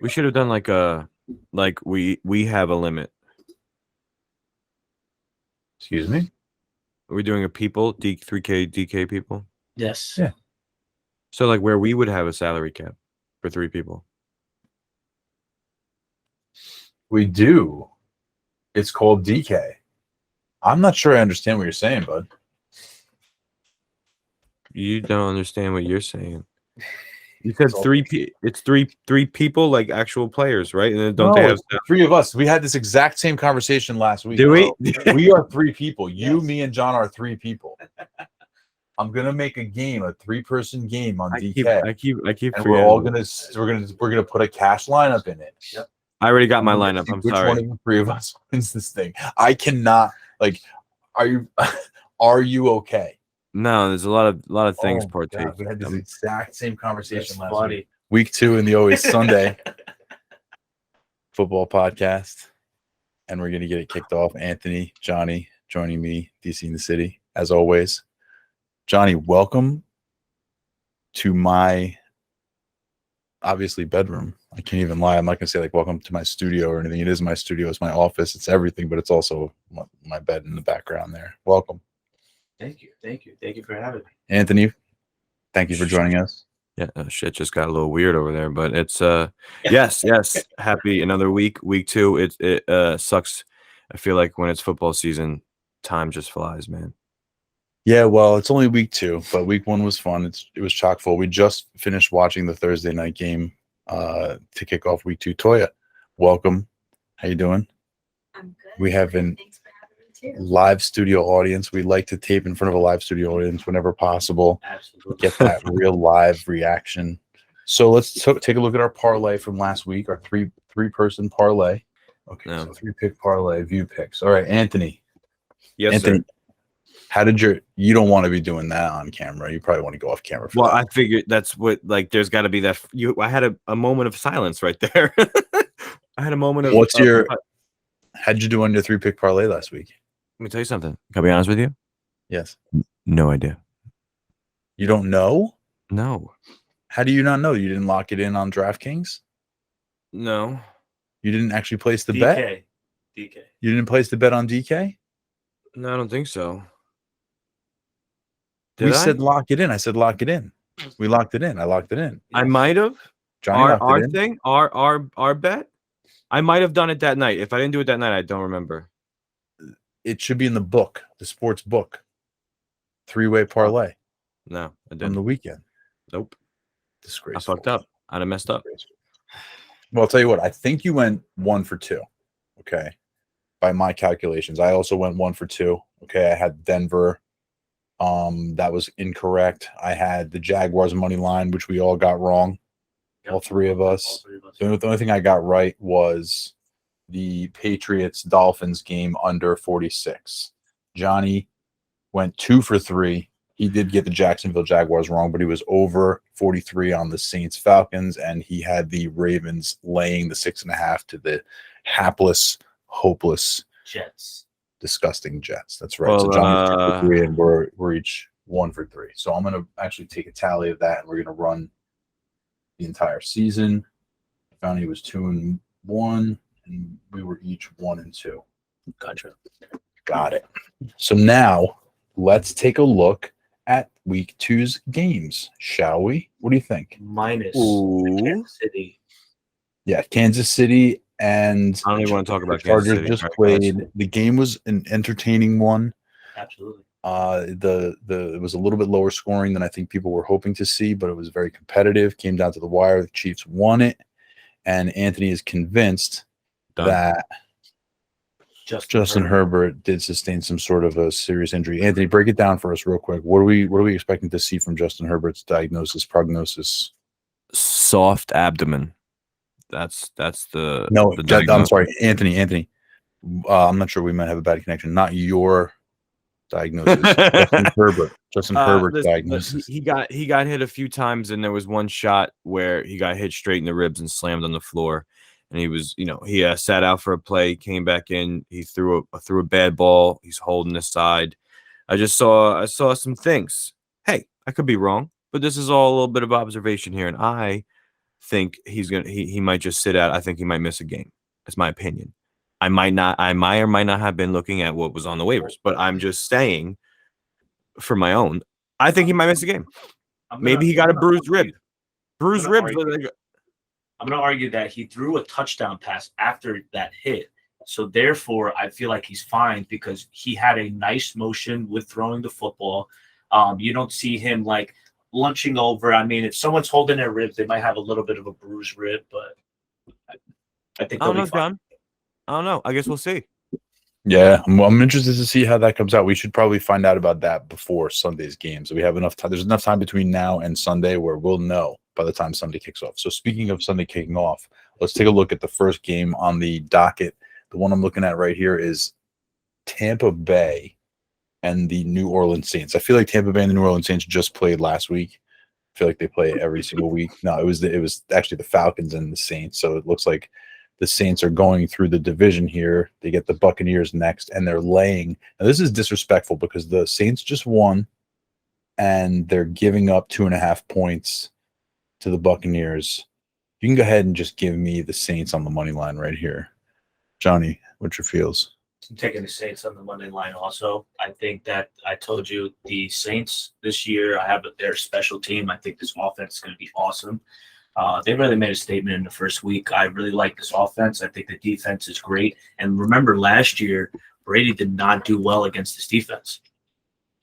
We should have done like we have a limit. Excuse me? Are we doing a people, 3K, DK people? Yes. Yeah. So like where we would have a salary cap for 3 people. We do. It's called DK. I'm not sure I understand what you're saying, bud. You don't understand what you're saying. You said it's three people, like actual players, right? And then don't they have it's the 3 of us? We had this exact same conversation last week. Do we? We are 3 people. You, Yes. me, and John are 3 people. I'm gonna make a game, a 3-person game on I DK. keep and forgetting. we're all gonna put a cash lineup in it. Yep. I already got my I'm gonna lineup. see I'm which sorry. one of the 3 of us wins this thing. I cannot are you okay? No, there's a lot of things Oh my partake. God, we had this exact same conversation That's last funny. week. Week 2 in the Always Sunday football podcast. And we're gonna get it kicked off. Anthony, Johnny joining me, DC in the City, as always. Johnny, welcome to my obviously bedroom. I can't even lie. I'm not gonna say like welcome to my studio or anything. It is my studio, it's my office, it's everything, but it's also my bed in the background there. Welcome. Thank you for having me. Anthony, thank you for joining us. Yeah, shit just got a little weird over there, but it's yes. Happy another week 2. It sucks. I feel like when it's football season, time just flies, man. Yeah, well, it's only week 2, but week 1 was fun. It was chock full. We just finished watching the Thursday night game to kick off week 2. Toya, welcome. How you doing? I'm good. We have an Thanks for having me too. live studio audience. We like to tape in front of a live studio audience whenever possible. Absolutely. Get that real live reaction. So let's take a look at our parlay from last week, our three-person parlay. Okay, Yeah. so 3-pick parlay, view picks. All right, Anthony. Yes, Anthony, sir. how did you don't want to be doing that on camera. You probably want to go off camera for Well, that. I figured that's what there's got to be that. I had a moment of silence right there. I had a moment of. How'd you do on your 3-pick parlay last week? Let me tell you something. Can I be honest with you? Yes. No idea. You don't know? No. How do you not know? You didn't lock it in on DraftKings? No. You didn't actually place the bet? DK. You didn't place the bet on DK? No, I don't think so. We said lock it in. I said lock it in. We locked it in. I locked it in. I might have. Johnny locked Our it in. thing, our bet. I might have done it that night. If I didn't do it that night, I don't remember. It should be in the book, the sports book. 3-way parlay No, I on didn't. the weekend. Nope. Disgraceful. I fucked up. I'd have messed up. Well, I'll tell you what. I think you went 1 for 2. Okay. By my calculations. I also went 1 for 2. Okay. I had Denver. That was incorrect. I had the Jaguars money line, which we all got wrong. All 3 of us. The only thing I got right was the Patriots Dolphins game under 46. Johnny went 2 for 3. He did get the Jacksonville Jaguars wrong, but he was over 43 on the Saints Falcons, and he had the Ravens laying the 6.5 to the hapless, hopeless, Jets. disgusting Jets. That's right. Well, So Johnny's 2 for 3, and we're each 1 for 3. So I'm gonna actually take a tally of that, and we're gonna run the entire season. I found he was 2-1, and we were each 1-2. Gotcha. Got it. So now let's take a look at week 2's games, shall we? What do you think? Minus Ooh. Kansas City. Yeah, Kansas City and I don't even want to talk about the Chargers Kansas City. just played. The game was an entertaining one. Absolutely. It was a little bit lower scoring than I think people were hoping to see, but it was very competitive. Came down to the wire. The Chiefs won it, and Anthony is convinced Done. that Justin Herbert did sustain some sort of a serious injury. Anthony, break it down for us real quick. What are we expecting to see from Justin Herbert's prognosis? Soft abdomen. That's the No, the I'm diagnosis. sorry, Anthony. I'm not sure we might have a bad connection. Not your diagnosis. Justin Herbert's Listen, diagnosis. He got hit a few times, and there was one shot where he got hit straight in the ribs and slammed on the floor. And he was, he sat out for a play, came back in. He threw a bad ball. He's holding his side. I saw some things. Hey, I could be wrong, but this is all a little bit of observation here, and I think he might just sit out. I think he might miss a game. That's my opinion. I might or might not have been looking at what was on the waivers, but I'm just saying for my own, I think he might miss a game. Maybe he got a bruised rib. Bruised ribs. I'm going to argue that he threw a touchdown pass after that hit. So therefore, I feel like he's fine because he had a nice motion with throwing the football. You don't see him like lunching over. I mean, if someone's holding their ribs, they might have a little bit of a bruised rib, but I think I don't they'll know, be fine. John. I don't know. I guess we'll see. Yeah, I'm interested to see how that comes out. We should probably find out about that before Sunday's game. So we have enough time. There's enough time between now and Sunday where we'll know by the time Sunday kicks off. So speaking of Sunday kicking off, let's take a look at the first game on the docket. The one I'm looking at right here is Tampa Bay and the New Orleans Saints. I feel like Tampa Bay and the New Orleans Saints just played last week. I feel like they play every single week. No, it was actually the Falcons and the Saints. So it looks like the Saints are going through the division here. They get the Buccaneers next, and they're laying. Now, this is disrespectful because the Saints just won, and they're giving up 2.5 points to the Buccaneers. You can go ahead and just give me the Saints on the money line right here. Johnny, what's your feels? I'm taking the Saints on the Monday line also. I think that I told you the Saints this year, I have their special team. I think this offense is going to be awesome. They really made a statement in the first week. I really like this offense. I think the defense is great. And remember, last year, Brady did not do well against this defense.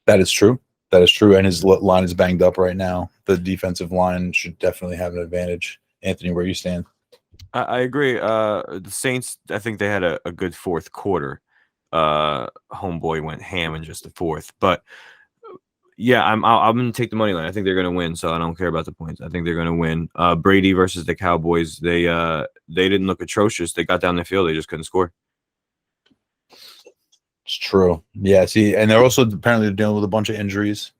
That is true. That is true. And his line is banged up right now. The defensive line should definitely have an advantage. Anthony, where you stand? I agree. The Saints, I think they had a good fourth quarter. Homeboy went ham in just the fourth. But yeah, I'm gonna take the money line. I think they're gonna win, so I don't care about the points. I think they're gonna win. Brady versus the Cowboys. They didn't look atrocious. They got down the field, they just couldn't score. It's true. Yeah, see, and they're also apparently dealing with a bunch of injuries.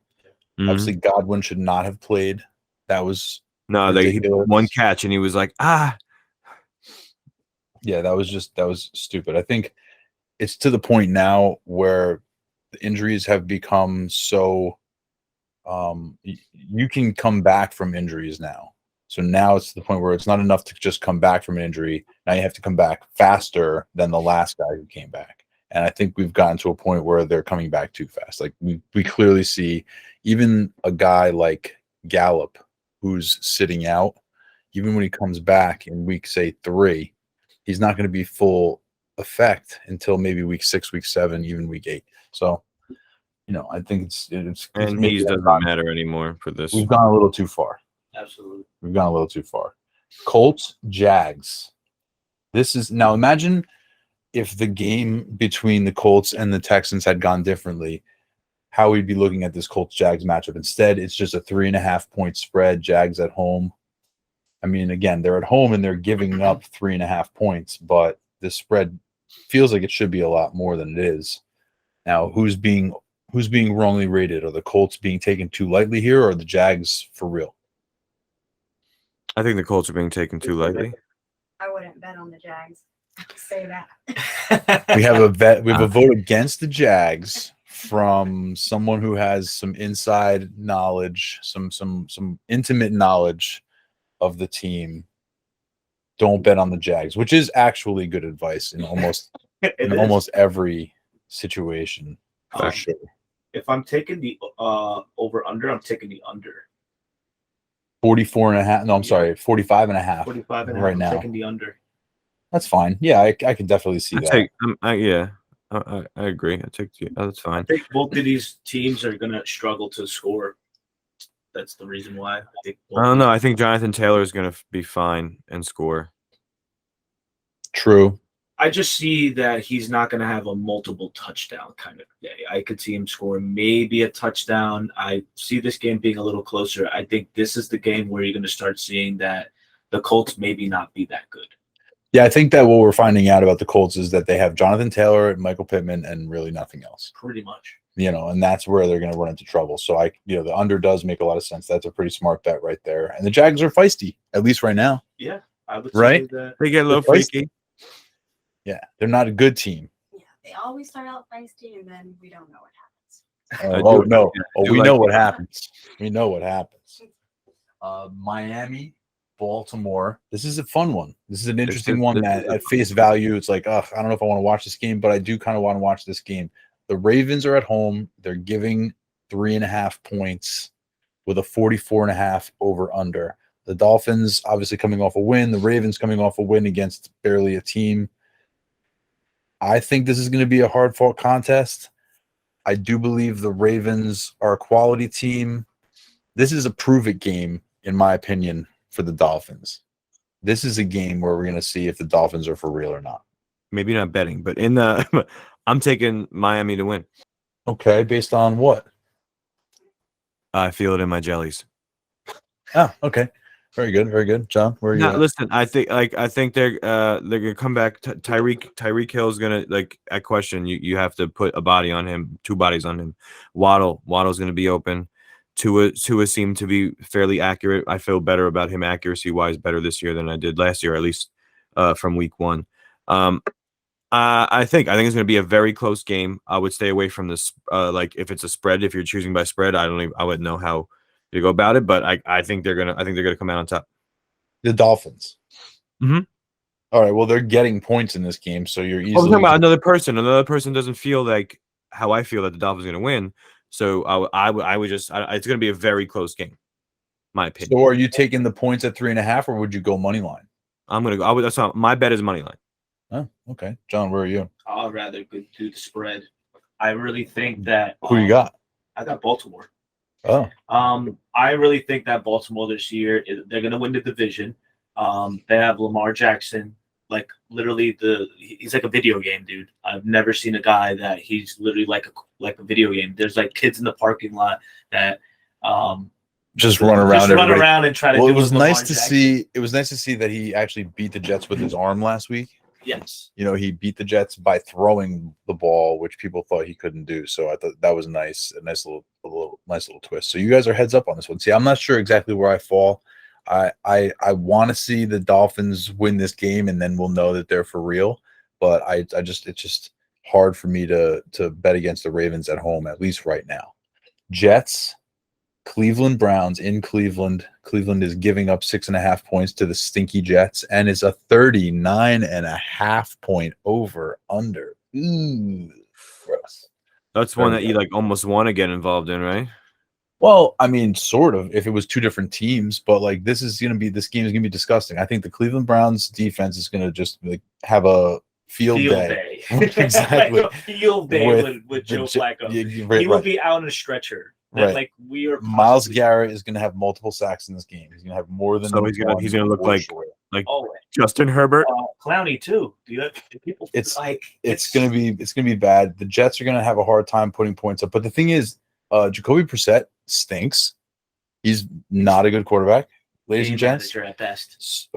Mhm. Obviously, Godwin should not have played. That was No, he ridiculous. one catch and he was like, Yeah, that was stupid. I think it's to the point now where the injuries have become so you can come back from injuries now. So now it's to the point where it's not enough to just come back from an injury. Now you have to come back faster than the last guy who came back. And I think we've gotten to a point where they're coming back too fast. Like we clearly see even a guy like Gallup who's sitting out, even when he comes back in week, say, 3, he's not going to be full effect until maybe week 6, week 7, even week 8. So, I think it's and he doesn't matter anymore for this. We've gone a little too far. Absolutely. We've gone a little too far. Colts, Jags. This is now imagine if the game between the Colts and the Texans had gone differently, how we'd be looking at this Colts Jags matchup. Instead, it's just a 3.5 point spread, Jags at home. I mean, again, they're at home and they're giving up 3.5 points, but the spread feels like it should be a lot more than it is. Now, who's being wrongly rated? Are the Colts being taken too lightly here, or are the Jags for real? I think the Colts are being taken too lightly. I wouldn't bet on the Jags. I can say that. We have a vote against the Jags from someone who has some inside knowledge, some intimate knowledge of the team. Don't bet on the Jags, which is actually good advice in almost every situation. For sure. If I'm taking the over-under, I'm taking the under. 44.5. No, I'm sorry, 45.5. 45 and a half, right I'm now. taking the under. That's fine. Yeah, I can definitely see that. I agree. I take that's I fine. think both of these teams are going to struggle to score. That's the reason why. I don't know. I think Jonathan Taylor is going to be fine and score. True. I just see that he's not going to have a multiple touchdown kind of day. I could see him score maybe a touchdown. I see this game being a little closer. I think this is the game where you're going to start seeing that the Colts maybe not be that good. Yeah, I think that what we're finding out about the Colts is that they have Jonathan Taylor, Michael Pittman, and really nothing else. Pretty much. And that's where they're going to run into trouble. So the under does make a lot of sense. That's a pretty smart bet right there. And the Jags are feisty, at least right now. Yeah, I would Right? say that. They get a little They're feisty. freaky. Yeah, they're not a good team. Yeah, they always start out feisty, and then we don't know what happens. I Oh, do we like know it. what happens. We know what happens. Miami Baltimore. This is a fun one. This is an interesting is- one this that is a at face value, it's like, ugh, I don't know if I want to watch this game, but I do kind of want to watch this game. The Ravens are at home. They're giving 3.5 points with a 44.5 over under. The Dolphins obviously coming off a win. The Ravens coming off a win against barely a team. I think this is going to be a hard fought contest. I do believe the Ravens are a quality team. This is a prove it game, in my opinion, for the Dolphins. This is a game where we're going to see if the Dolphins are for real or not. Maybe not betting, but in the I'm taking Miami to win. Okay, based on what? I feel it in my jellies. Oh, okay. Very good, very good. John, where are you No, at? listen, I think they're gonna come back. Tyreek Hill's gonna, like, at question, you have to put a body on him, 2 bodies on him. Waddle's gonna be open. Tua seemed to be fairly accurate. I feel better about him accuracy wise, better this year than I did last year, at least from week 1. I think it's going to be a very close game. I would stay away from this. Like, if it's a spread, if you're choosing by spread, I wouldn't know how to go about it. But I think they're gonna come out on top. The Dolphins. Mhm. All right, well, they're getting points in this game, so you're I'm easily talking about another person. Another person doesn't feel like how I feel that the Dolphins are going to win. So I would just it's going to be a very close game, my opinion. So are you taking the points at 3.5, or would you go money line? I'm gonna go. That's not my bet is money line. Oh, okay. John, where are you? I'd rather go do the spread. I really think that Who you got? I got Baltimore. Oh, I really think that Baltimore this year they're going to win the division. They have Lamar Jackson, like literally he's like a video game, dude. I've never seen a guy that he's literally like a video game. There's like kids in the parking lot that just run around. just run everybody. around and try to. Well, do it was Lamar nice to Jackson. see. It was nice to see that he actually beat the Jets with his arm last week. Yes. You know, he beat the Jets by throwing the ball, which people thought he couldn't do. So I thought that was nice, a nice little twist. So you guys are heads up on this one. See, I'm not sure exactly where I fall. I want to see the Dolphins win this game, and then we'll know that they're for real. But it's just hard for me to bet against the Ravens at home, at least right now. Jets, Cleveland Browns in Cleveland. Cleveland is giving up 6.5 points to the stinky Jets, and it's a 39.5 point over under. Ooh, gross. That's one that you like almost want to get involved in, right? Well, I mean, sort of. If it was 2 different teams, but like this game is gonna be disgusting. I think the Cleveland Browns defense is gonna just like have a field day. Exactly. Like a field day with Joe Flacco. Right, He would be out on a stretcher. Right. Like we are. Miles possibly- Garrett is going to have multiple sacks in this game. He's going to have more than. So he's gonna look for like sure. Oh, Justin Herbert. Clowney too. Do people? It's- like It's going to be bad. The Jets are going to have a hard time putting points up. But the thing is, Jacoby Brissett stinks. He's not a good quarterback, ladies and gents. manager at best.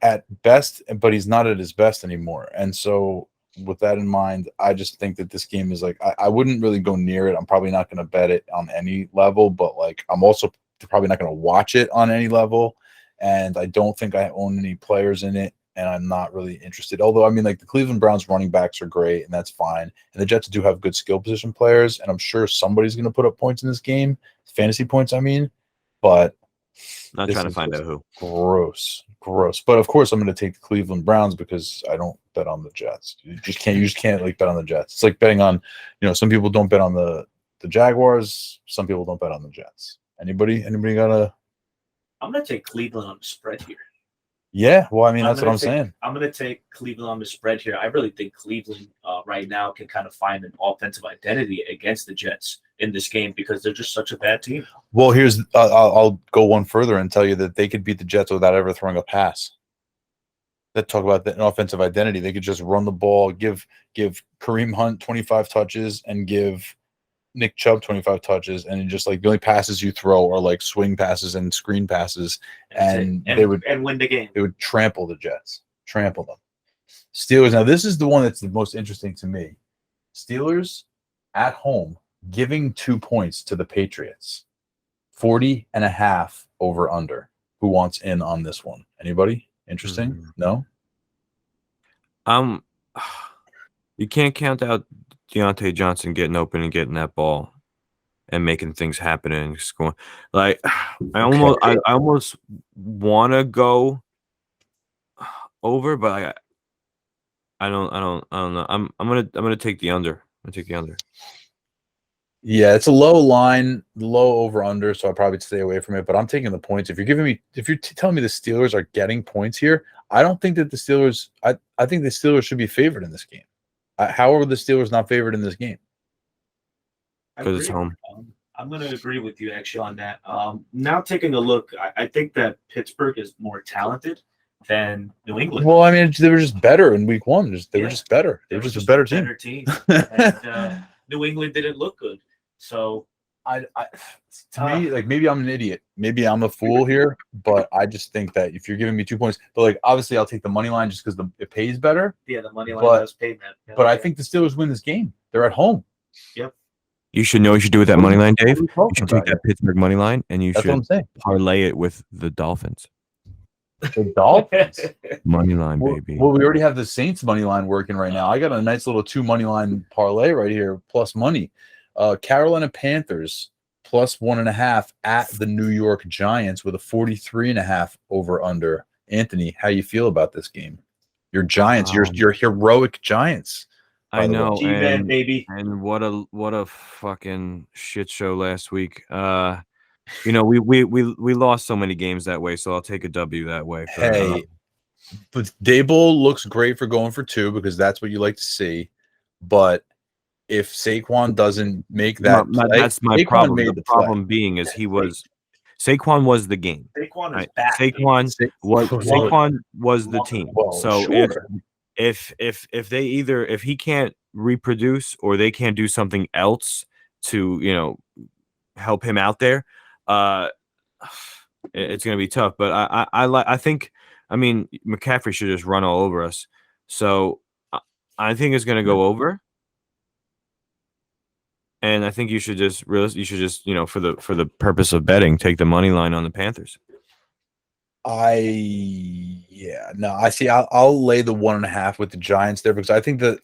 At best, but he's not at his best anymore. And so, with that in mind, I just think that this game is like I wouldn't really go near it. I'm probably not going to bet it on any level, but like I'm also probably not going to watch it on any level. And I don't think I own any players in it, and I'm not really interested. Although I mean, like the Cleveland Browns running backs are great, and that's fine. And the Jets do have good skill position players, and I'm sure somebody's going to put up points in this game, fantasy points, I mean. But Not this trying to is find just out who. gross. But of course, I'm going to take the Cleveland Browns because I don't bet on the Jets. You just can't like bet on the Jets. It's like betting on, some people don't bet on the Jaguars. Some people don't bet on the Jets. Anybody got a? I'm gonna take Cleveland on the spread here. Yeah. Well, I mean, that's what gonna I'm take- saying. I'm going to take Cleveland on the spread here. I really think Cleveland right now can kind of find an offensive identity against the Jets in this game because they're just such a bad team. Well, here's I'll go one further and tell you that they could beat the Jets without ever throwing a pass. That talk about an offensive identity. They could just run the ball, give Kareem Hunt 25 touches, and give Nick Chubb 25 touches, and just like the only passes you throw are like swing passes and screen passes, and they would win the game. They would trample the Jets, trample them. Steelers. Now, this is the one that's the most interesting to me. Steelers at home giving 2 points to the Patriots. 40.5 over under. Who wants in on this one? Anybody? Interesting? No? You can't count out Deontay Johnson getting open and getting that ball. and making things happen and scoring. Like I almost want to go over, but I don't know. I'm gonna take the under. I'm gonna take the under. Yeah, it's a low line, low over under, so I'll probably stay away from it. But I'm taking the points. If you're telling me the Steelers are getting points here, I don't think that the Steelers. I think the Steelers should be favored in this game. How are the Steelers not favored in this game? Because it's home. I'm going to agree with you actually on that. Now taking a look, I think that Pittsburgh is more talented than New England. Well, I mean, they were just better in week one. They were just better. They were just a better team. And, New England didn't look good. So to me, like maybe I'm an idiot. Maybe I'm a fool here, but I just think that if you're giving me 2 points, but like obviously I'll take the money line just because it pays better. Yeah, the money line does pay that. Yeah, but I think the Steelers win this game. They're at home. Yep. You should know what you should do with that money line, Dave. You should take about that Pittsburgh money line and you That's what I'm should saying. parlay it with the Dolphins. The Dolphins. Money line, baby. Well, we already have the Saints money line working right now. I got a nice little 2 money line parlay right here, plus money. Carolina Panthers plus 1.5 at the New York Giants with a 43.5 over under. Anthony, how you feel about this game? Your Giants, your heroic Giants. I know, G-Man, baby. and what a fucking shit show last week. You know, we lost so many games that way, so I'll take a W that way. Hey, but Daboll looks great for going for 2 because that's what you like to see. But if Saquon doesn't make that play, that's my Saquon problem. made The problem being is Saquon was the game. Saquon is Right? back. Saquon was the team. Well, So sure. if he can't reproduce or they can't do something else to help him out there, it's going to be tough. But I think McCaffrey should just run all over us. So I think it's going to go over. And I think you should just for the purpose of betting, take the money line on the Panthers. I see. I'll lay the 1.5 with the Giants there because I think that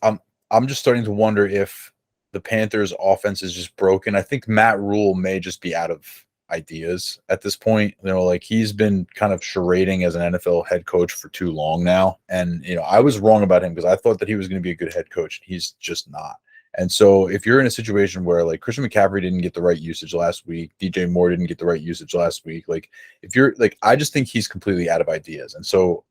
I'm just starting to wonder if the Panthers' offense is just broken. I think Matt Rule may just be out of ideas at this point. Like he's been kind of charading as an NFL head coach for too long now, and I was wrong about him because I thought that he was going to be a good head coach. He's just not. And so if you're in a situation where like Christian McCaffrey didn't get the right usage last week, DJ Moore didn't get the right usage last week, like if you're like, I just think he's completely out of ideas. And so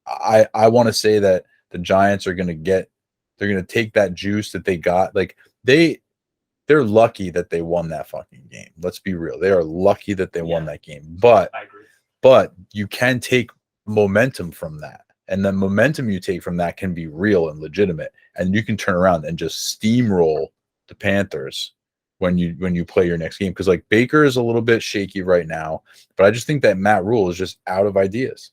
I want to say that the Giants are they're going to take that juice that they got. Like they're lucky that they won that fucking game. Let's be real. They are lucky that they won that game, but you can take momentum from that. And the momentum you take from that can be real and legitimate. And you can turn around and just steamroll the Panthers when you play your next game. Because like Baker is a little bit shaky right now, but I just think that Matt Rule is just out of ideas.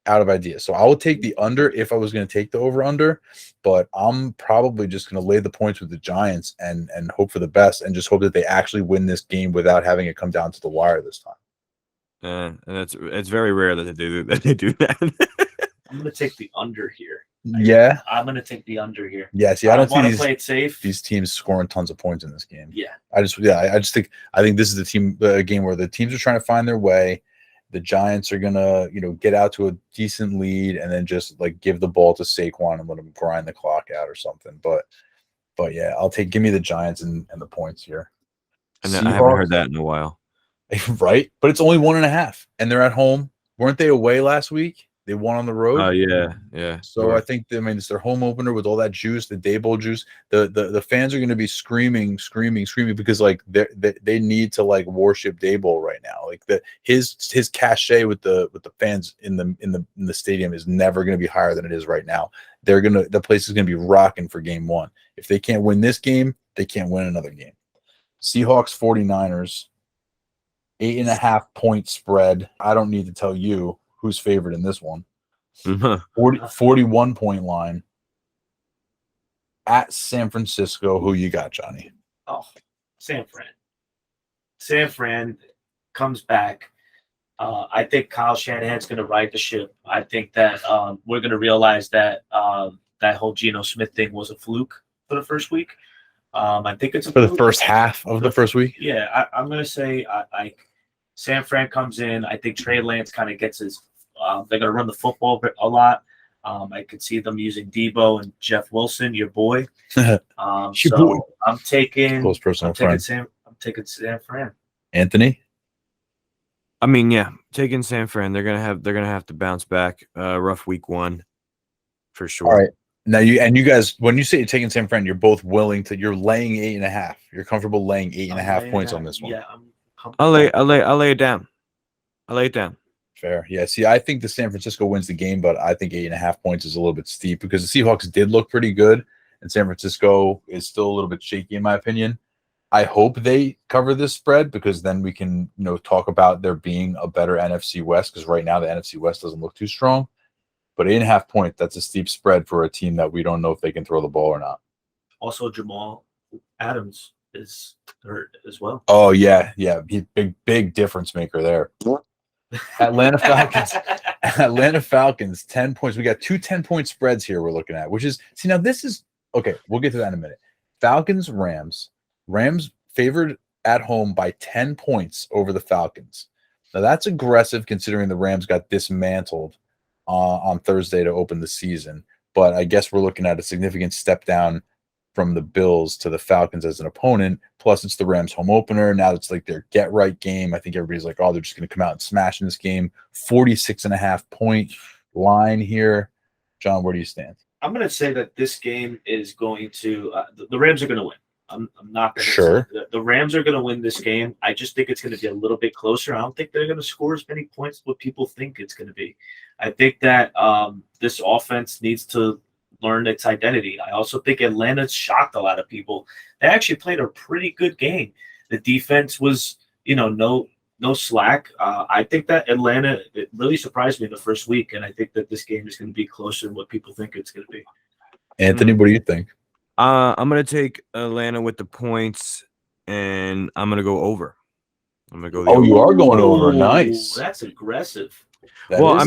So I will take the under if I was going to take the over under, but I'm probably just going to lay the points with the Giants and hope for the best and just hope that they actually win this game without having it come down to the wire this time. And it's very rare that they do that. I'm going to take the under here. Yeah. I'm going to take the under here. Yeah, see, I don't want see to play it safe. These teams scoring tons of points in this game. Yeah. I think this is the game where the teams are trying to find their way. The Giants are gonna, get out to a decent lead and then just like give the ball to Saquon and let him grind the clock out or something. But yeah, give me the Giants and the points here. And I haven't heard that in a while. Right? But it's only 1.5, and they're at home. Weren't they away last week? They won on the road. Oh yeah. So I think it's their home opener with all that juice, the Daboll juice. The fans are going to be screaming because like they need to like worship Daboll right now. Like his cachet with the fans in the stadium is never going to be higher than it is right now. The place is going to be rocking for game 1. If they can't win this game, they can't win another game. Seahawks 49ers 8.5 point spread. I don't need to tell you who's favored in this one. 41 point line at San Francisco. Who you got, Johnny? Oh, San Fran. San Fran comes back. I think Kyle Shanahan's going to ride the ship. I think that we're going to realize that that whole Geno Smith thing was a fluke for the first week. I think it's For the first half of the first week? Yeah, I'm gonna say San Fran comes in. I think Trey Lance kind of gets his. They're gonna run the football a lot. I could see them using Debo and Jeff Wilson, your boy. Your So boy. I'm taking. Close personal I'm taking friend. Sam. I'm taking San Fran. Anthony? I mean, yeah, taking San Fran. They're gonna have to bounce back. Rough week 1 for sure. All right. Now you guys, when you say you're taking San Fran, you're both willing to. You're laying 8.5. You're comfortable laying 8.5 points on this one. Yeah, I'll lay it down. I'll lay it down. Fair. Yeah. See, I think the San Francisco wins the game, but I think 8.5 points is a little bit steep because the Seahawks did look pretty good, and San Francisco is still a little bit shaky in my opinion. I hope they cover this spread because then we can, talk about there being a better NFC West because right now the NFC West doesn't look too strong. But 8.5 points, that's a steep spread for a team that we don't know if they can throw the ball or not. Also, Jamal Adams is hurt as well. Oh, yeah. He's big difference maker there. Atlanta Falcons, 10 points. We got 2 10-point spreads here we're looking at, which is, now this is, okay, we'll get to that in a minute. Falcons, Rams. Rams favored at home by 10 points over the Falcons. Now, that's aggressive considering the Rams got dismantled on Thursday to open the season. But I guess we're looking at a significant step down from the Bills to the Falcons as an opponent. Plus, it's the Rams home opener. Now it's like their get-right game. I think everybody's like, oh, they're just going to come out and smash in this game. 46.5 point line here. John, where do you stand? I'm going to say that this game is going to the Rams are going to win. I'm not going to Sure. say the Rams are going to win this game. I just think it's going to be a little bit closer. I don't think they're going to score as many points as what people think it's going to be. I think that this offense needs to learn its identity. I also think Atlanta's shocked a lot of people. They actually played a pretty good game. The defense was, no slack. I think that Atlanta, it really surprised me in the first week, and I think that this game is going to be closer than what people think it's going to be. Anthony, what do you think? I'm gonna take Atlanta with the points, and I'm gonna go over. I'm gonna go. The over. You are going over. Ooh, Nice. That's aggressive. I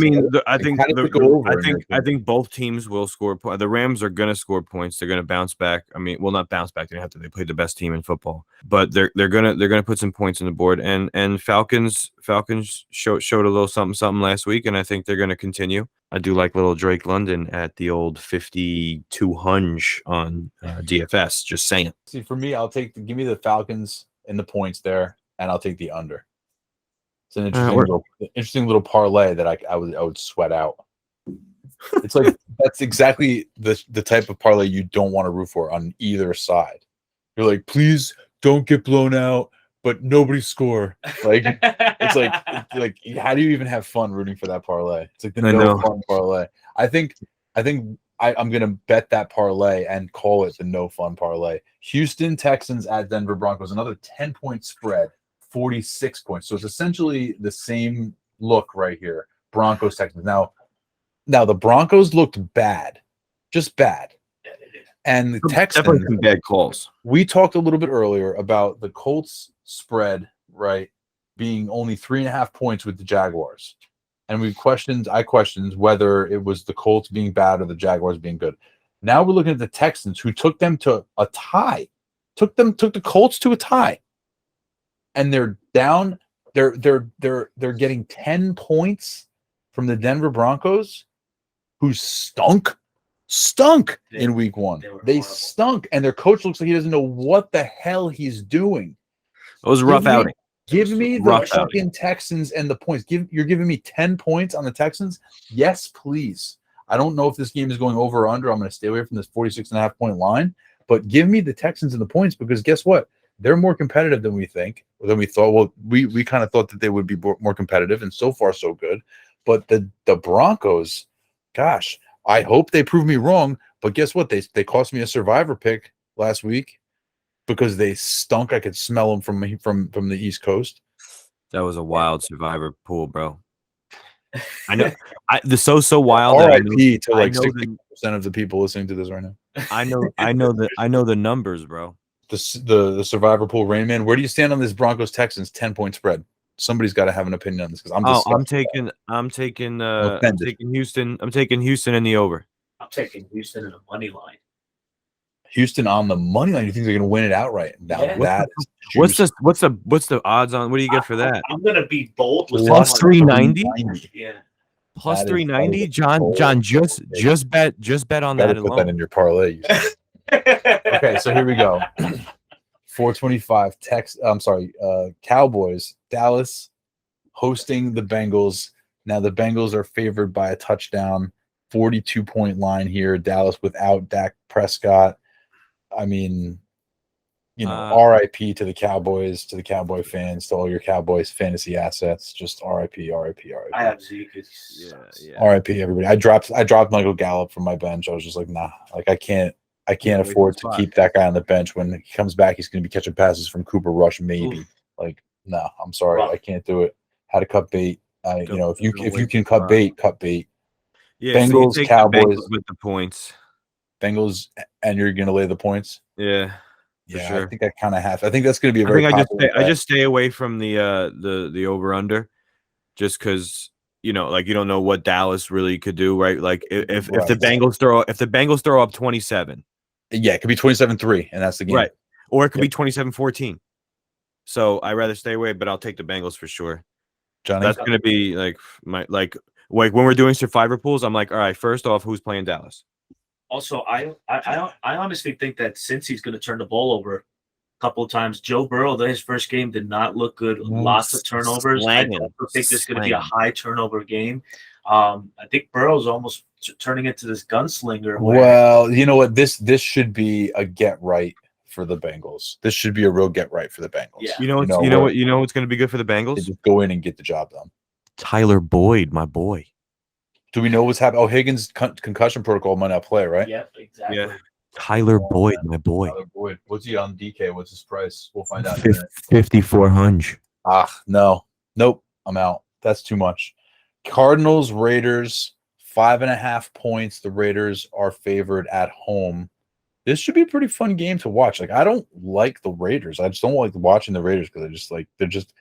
think both teams will score. The Rams are going to score points. They're going to bounce back. I mean, well, not bounce back. They have to. They played the best team in football, but they're going to put some points on the board. And Falcons showed a little something last week, and I think they're going to continue. I do like little Drake London at the old 5200 on DFS. Just saying. See, for me, give me the Falcons and the points there, and I'll take the under. It's an interesting little parlay that I would sweat out. It's like that's exactly the type of parlay you don't want to root for on either side. You're like, please don't get blown out, but nobody score. Like it's like how do you even have fun rooting for that parlay? It's like the no fun parlay. I think I'm gonna bet that parlay and call it the no fun parlay. Houston Texans at Denver Broncos, another 10-point spread. 46 points. So it's essentially the same look right here. Broncos, Texans. Now the Broncos looked bad. Just bad. And the Texans, definitely some bad calls. We talked a little bit earlier about the Colts spread, right, being only 3.5 points with the Jaguars. And I questioned whether it was the Colts being bad or the Jaguars being good. Now we're looking at the Texans who took them to a tie. Took the Colts to a tie. And they're down. They're getting 10 points from the Denver Broncos, who stunk in week 1. They stunk, and their coach looks like he doesn't know what the hell he's doing. It was a rough outing. Give me the fucking Texans and the points. You're giving me 10 points on the Texans? Yes, please. I don't know if this game is going over or under. I'm going to stay away from this 46.5 point line, but give me the Texans and the points because guess what? They're more competitive than we thought. Well, we kind of thought that they would be more competitive, and so far so good. But the Broncos, gosh, I hope they prove me wrong. But guess what? They cost me a survivor pick last week because they stunk. I could smell them from the East Coast. That was a wild survivor pool, bro. I know. So wild. RIP to like 60% of the people listening to this right now. I know the numbers, bro. The survivor pool, Rain Man. Where do you stand on this Broncos Texans 10-point spread? Somebody's got to have an opinion on this because I'm taking Houston. I'm taking Houston in the over. I'm taking Houston in a money line. Houston on the money line. You think they're going to win it outright? Now Yeah. that is What's the odds on? What do you get for that? I'm gonna be bold with Plus saying, like, 390? Yeah. Plus That is 390? bold. John, just bet on Better that put alone. that in your parlay. You said. Okay, so here we go. 425 Cowboys, Dallas hosting the Bengals. Now the Bengals are favored by a touchdown, 42-point line here. Dallas without Dak Prescott. I mean, RIP to the Cowboys, to the Cowboy fans, to all your Cowboys fantasy assets. Just RIP. I have Zeke. Yeah. RIP everybody. I dropped Michael Gallup from my bench. I was just like, nah, like I can't afford to keep that guy on the bench. When he comes back, he's going to be catching passes from Cooper Rush, maybe. Oof. Like, no, I'm sorry, Rough. I can't do it. How to cut bait? If you can cut bait. Yeah, Bengals, so you take the Cowboys. Bengals with the points. Bengals, and you're going to lay the points. Yeah. For Yeah, sure. I think I kind of have. I think that's going to be a I very. think popular I bet. just stay away from the over under, just because like you don't know what Dallas really could do, right? Like if the Right. Bengals throw up 27, Yeah, it could be 27-3, and that's the game. right, or it could Yep. be 27-14. So I rather stay away, but I'll take the Bengals for sure. Johnny. That's gonna be like when we're doing survivor pools. I'm like, all right, first off, who's playing Dallas? Also, I honestly think that since he's going to turn the ball over a couple of times, Joe Burrow, his first game did not look good. Lots of turnovers. Slanging. I also think this is going to be a high turnover game. I think Burrow's almost turning into this gunslinger. Well, you know what? This should be a get right for the Bengals. This should be a real get right for the Bengals. Yeah. You know what's going to be good for the They Bengals? just go in and get the job done. Tyler Boyd, my boy. Do we know what's happening? Oh, Higgins concussion protocol might not play, right? Yep, exactly. Yeah. Tyler Boyd, my boy. Tyler Boyd. What's he on DK? What's his price? We'll find out. 5,400. Nope. I'm out. That's too much. Cardinals, Raiders, 5.5 points. The Raiders are favored at home. This should be a pretty fun game to watch. Like, I don't like the Raiders. I just don't like watching the Raiders because they're just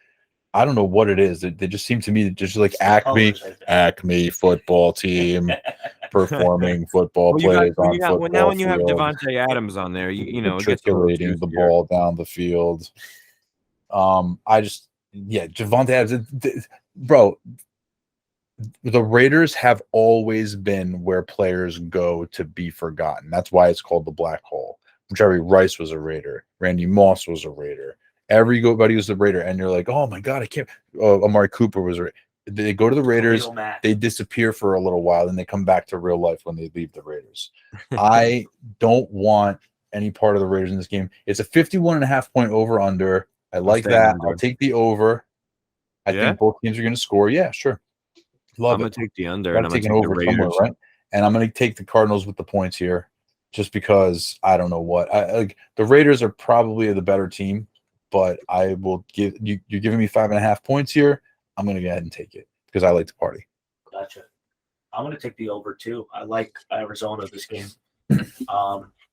I don't know what it is. They just seem to me just like Acme football team performing football players on football now when you have field, Devontae Adams on there, it gets a little matriculating the juicier. ball down the field. Devontae Adams, bro. The Raiders have always been where players go to be forgotten. That's why it's called the black hole. Jerry Rice was a Raider. Randy Moss was a Raider. Everybody was a Raider, and you're like, oh my god, I can't. Amari Cooper was a Raider. They go to the Raiders, they disappear for a little while, and they come back to real life when they leave the Raiders. I don't want any part of the Raiders in this game. It's a 51.5 point over under. I like that. I'll take the over. I think both teams are going to score. Yeah, sure. I'm going to take the under, and I'm going to take the Raiders. Right? And I'm going to take the Cardinals with the points here, just because I don't know what. The Raiders are probably the better team, but I will give you. You're giving me 5.5 points here. I'm going to go ahead and take it because I like to party. Gotcha. I'm going to take the over too. I like Arizona this game.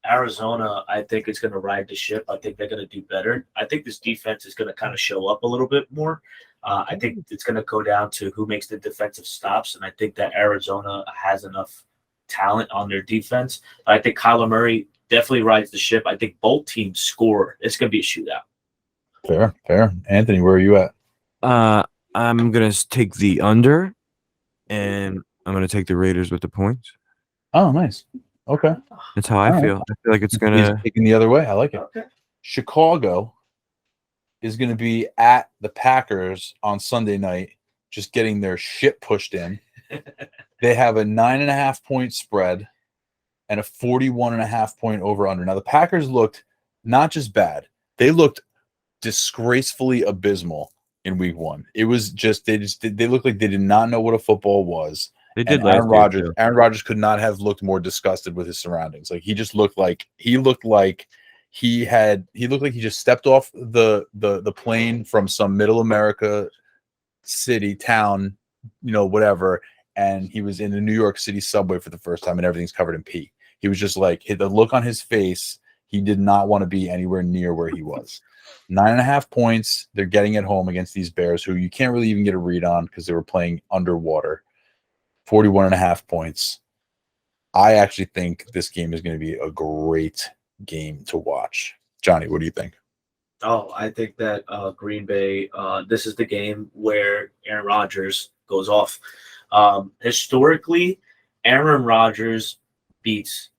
Arizona, I think, is going to ride the ship. I think they're going to do better. I think this defense is going to kind of show up a little bit more. I think it's going to go down to who makes the defensive stops, and I think that Arizona has enough talent on their defense. I think Kyler Murray definitely rides the ship. I think both teams score. It's going to be a shootout. Fair. Anthony, where are you at? I'm going to take the under, and I'm going to take the Raiders with the points. Oh, nice. Okay. That's how I feel. I feel like it's going to... taking the other way. I like it. Okay. Chicago is going to be at the Packers on Sunday night, just getting their shit pushed in. They have a 9.5 point spread and a 41.5 point over under. Now, the Packers looked not just bad, they looked disgracefully abysmal in week one. It was just they looked like they did not know what a football was. They did. Aaron Rodgers could not have looked more disgusted with his surroundings. Like he looked like he just stepped off the plane from some middle America city, town, whatever, and he was in the New York City subway for the first time and everything's covered in pee. He was just like, the look on his face, he did not want to be anywhere near where he was. 9.5 points. They're getting at home against these Bears, who you can't really even get a read on because they were playing underwater. 41.5 points. I actually think this game is going to be a great game to watch. Johnny, what do you think? Oh, I think that Green Bay, this is the game where Aaron Rodgers goes off. Historically, Aaron Rodgers beats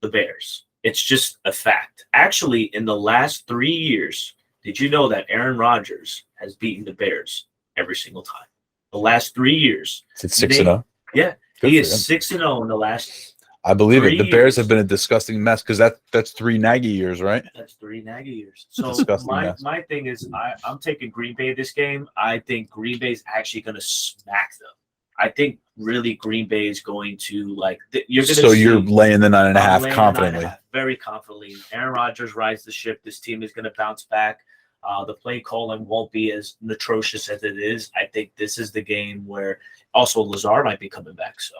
the Bears. It's just a fact. Actually, in the last 3 years, did you know that Aaron Rodgers has beaten the Bears every single time? The last 3 years. It's 6-0. Yeah, Good he for is him. 6-0 in the last. I believe it. 3 The Bears years. have been a disgusting mess because that's 3 Nagy years, right? That's 3 Nagy years. So Disgusting my mess. my thing is, I'm taking Green Bay this game. I think Green Bay's actually going to smack them. I think really Green Bay is going to you're going to. So you're laying the 9.5 I'm laying confidently. 9.5, very confidently. Aaron Rodgers rides the ship. This team is going to bounce back. The play calling won't be as atrocious as it is. I think this is the game where also Lazard might be coming back. So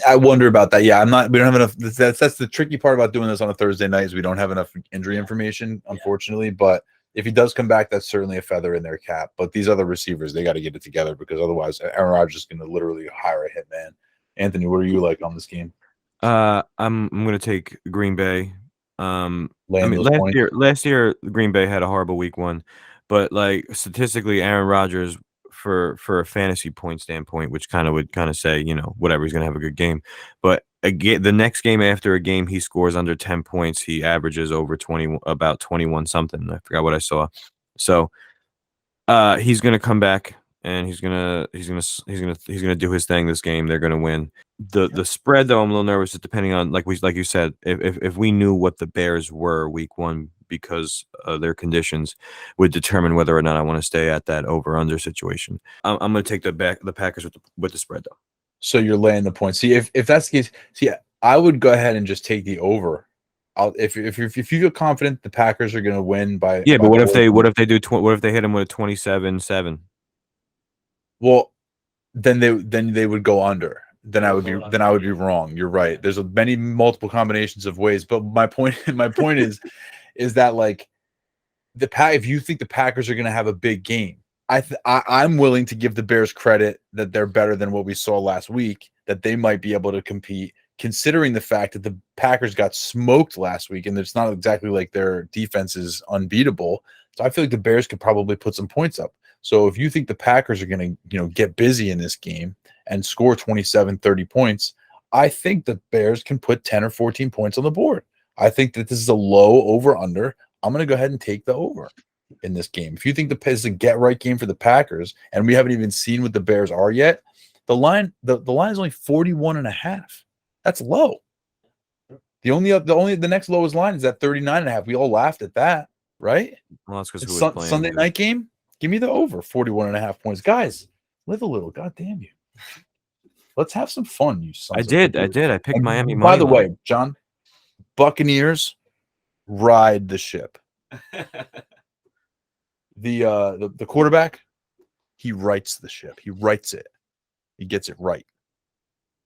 I wonder about that. Yeah, we don't have enough. That's the tricky part about doing this on a Thursday night is we don't have enough injury information, unfortunately. But if he does come back, that's certainly a feather in their cap. But these other receivers, they got to get it together because otherwise Aaron Rodgers is going to literally hire a hitman. Anthony, what are you like on this game? I'm going to take Green Bay. Laying those last points? year Green Bay had a horrible week 1, but statistically, Aaron Rodgers for a fantasy point standpoint, which would say whatever, he's gonna have a good game. But again, the next game after a game he scores under 10 points, he averages over 20, about 21 something. I forgot what I saw. So he's gonna come back and he's gonna do his thing this game. They're gonna win. The spread though, I'm a little nervous, just depending on like you said, if we knew what the Bears were week 1 because their conditions would determine whether or not I want to stay at that over under situation. I'm going to take the Packers with the spread though. So you're laying the points. See, if that's the case, I would go ahead and just take the over. If you feel confident the Packers are going to win by but by what if they over, what if they hit them with a 27-7? Well, then they would go under. Then I would be wrong. You're right. There's multiple combinations of ways, but my point is that if you think the Packers are going to have a big game, I'm willing to give the Bears credit that they're better than what we saw last week, that they might be able to compete, considering the fact that the Packers got smoked last week, and it's not exactly like their defense is unbeatable. So I feel like the Bears could probably put some points up. So if you think the Packers are going to, get busy in this game and score 27, 30 points, I think the Bears can put 10 or 14 points on the board. I think that this is a low over-under. I'm going to go ahead and take the over in this game. If you think this is a get-right game for the Packers, and we haven't even seen what the Bears are yet, the line is only 41.5. That's low. The next lowest line is at 39.5. We all laughed at that, right? Well, that's because It's Sunday night game. Give me the over 41.5 points, guys. Live a little, God damn you. Let's have some fun, you sons. I did. I picked Miami. By the way, John, Buccaneers ride the ship. The quarterback, he writes the ship. He writes it. He gets it right.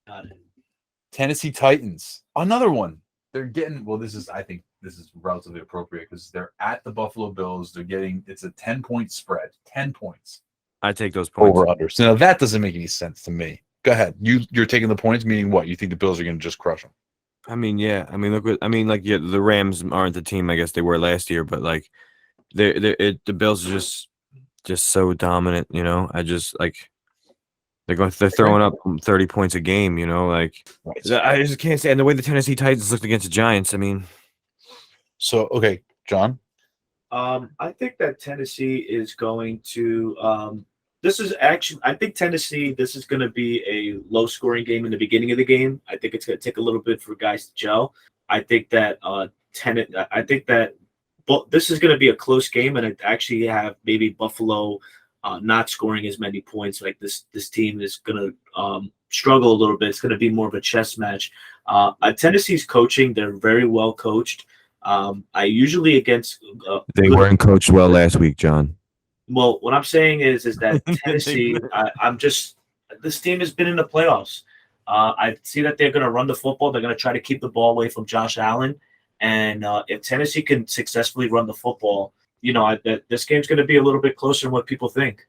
Got it. Tennessee Titans, another one. They're getting I think this is relatively appropriate because they're at the Buffalo Bills. It's a 10-point spread. 10 points. I take those points. Over under. So now that doesn't make any sense to me. Go ahead. You're taking the points, meaning what? You think the Bills are going to just crush them? I mean, yeah. I mean, the Rams aren't the team I guess they were last year, but the Bills are just so dominant. I just they're throwing up 30 points a game. Right. I just can't say. And the way the Tennessee Titans looked against the Giants, I mean. So okay, John. I think that Tennessee is going to. I think Tennessee. This is going to be a low-scoring game in the beginning of the game. I think it's going to take a little bit for guys to gel. I think that this is going to be a close game, and it actually have maybe Buffalo not scoring as many points. Like this team is going to struggle a little bit. It's going to be more of a chess match. Tennessee's coaching; they're very well coached. I usually against they weren't coached well last week, John. Well, what I'm saying is that Tennessee. This team has been in the playoffs. I see that they're going to run the football. They're going to try to keep the ball away from Josh Allen, and if Tennessee can successfully run the football, this game's going to be a little bit closer than what people think.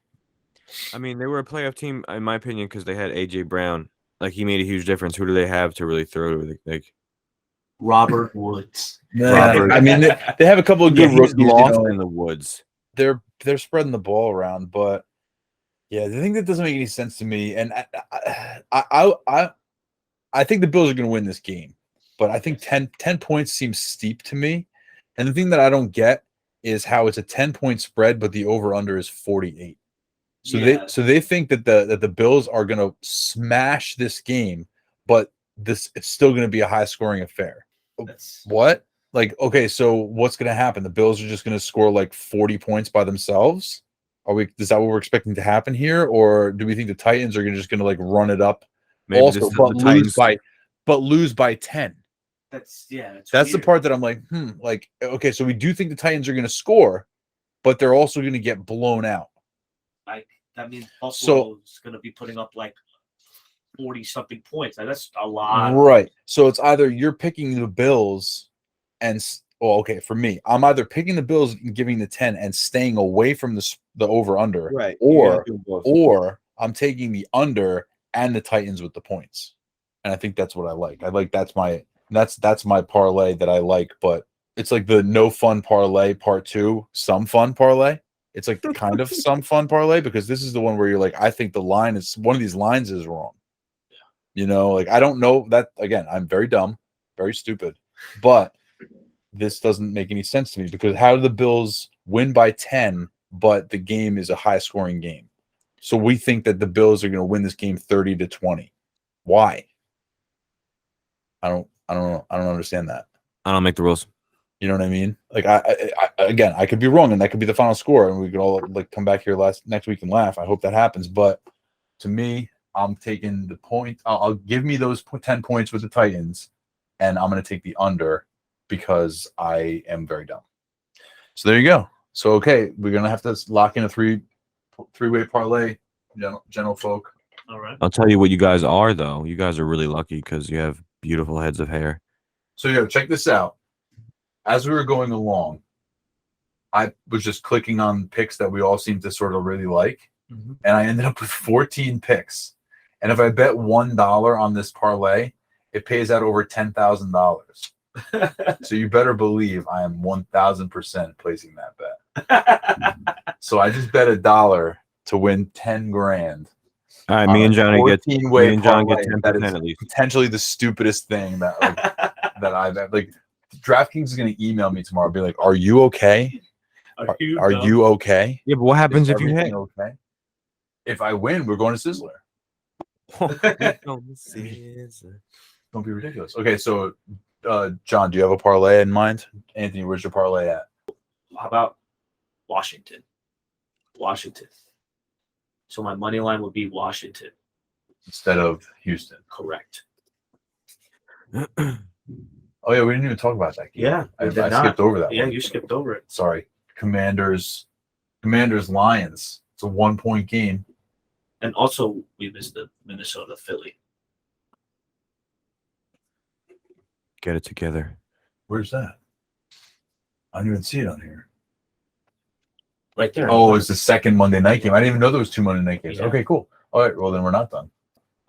I mean, they were a playoff team, in my opinion, because they had A.J. Brown. He made a huge difference. Who do they have to really throw to? Robert Woods. Robert. I mean, they have a couple of Yeah, good he's rookies. lost in the woods. They're spreading the ball around, but yeah, the thing that doesn't make any sense to me, and I think the Bills are going to win this game, but I think 10 points seems steep to me. And the thing that I don't get is how it's a 10-point spread, but the over under is 48. So Yeah. they think that the Bills are going to smash this game, but it's still going to be a high scoring affair. That's- What? Like, okay, so what's going to happen? The Bills are just going to score like 40 points by themselves? Is that what we're expecting to happen here, or do we think the Titans are just going to like run it up? Maybe Also, but lose by 10. That's That's the weird. part that I'm like, like, okay, so we do think the Titans are going to score, but they're also going to get blown out. Like that means Buffalo's So- going to be putting up like 40 something points. Like, that's a lot. Right. So it's either you're picking the Bills okay, for me, I'm either picking the Bills and giving the 10 and staying away from the over under, Right. or I'm taking the under and the Titans with the points. And I think that's what I like. That's my parlay that I like, but it's like the no fun parlay part 2, some fun parlay. It's like the kind of some fun parlay, because this is the one where you're like, I think the line is one of these lines is wrong. You know, like I don't know that, again, I'm very dumb, very stupid, but this doesn't make any sense to me, because how do the Bills win by 10, but the game is a high scoring game? So we think that the Bills are going to win this game 30-20. Why? I don't know. I don't understand that. I don't make the rules. You know what I mean? Like again, I could be wrong, and that could be the final score, and we could all like come back here next week and laugh. I hope that happens. But to me, I'm taking the point. I'll give me those 10 points with the Titans, and I'm going to take the under because I am very dumb. So there you go. So okay, we're gonna have to lock in a three-way parlay, general folk. All right. I'll tell you what you guys are, though. You guys are really lucky because you have beautiful heads of hair. So yeah, check this out. As we were going along, I was just clicking on picks that we all seem to sort of really like, Mhm. and I ended up with 14 picks. And if I bet $1 on this parlay, it pays out over $10,000. So you better believe I am 1,000% placing that bet. So I just bet $1 to win 10 grand. All right, me and Johnny get 14-way me and John get parlay 10% that is at least. potentially the stupidest thing that that I've like. DraftKings is going to email me tomorrow, be like, "Are you okay? Are you okay? Yeah, but what happens Is if you hit? everything okay? If I win, we're going to Sizzler. Don't be ridiculous." Okay, so John, do you have a parlay in mind? Anthony, where's your parlay at? How about Washington? Washington. So my money line would be Washington. Instead of Houston. Correct. Oh yeah, we didn't even talk about that game. Yeah, I we did skipped not. over that. Yeah, one. you skipped over it. Sorry. Commanders Lions. It's a 1-point game. And also, we missed the Minnesota Philly. Get it together. Where's that? I didn't even see it on here. Right there. Oh, it's the second Monday night game. I didn't even know there was 2 Monday night games. Yeah. Okay, cool. All right, well then we're not done.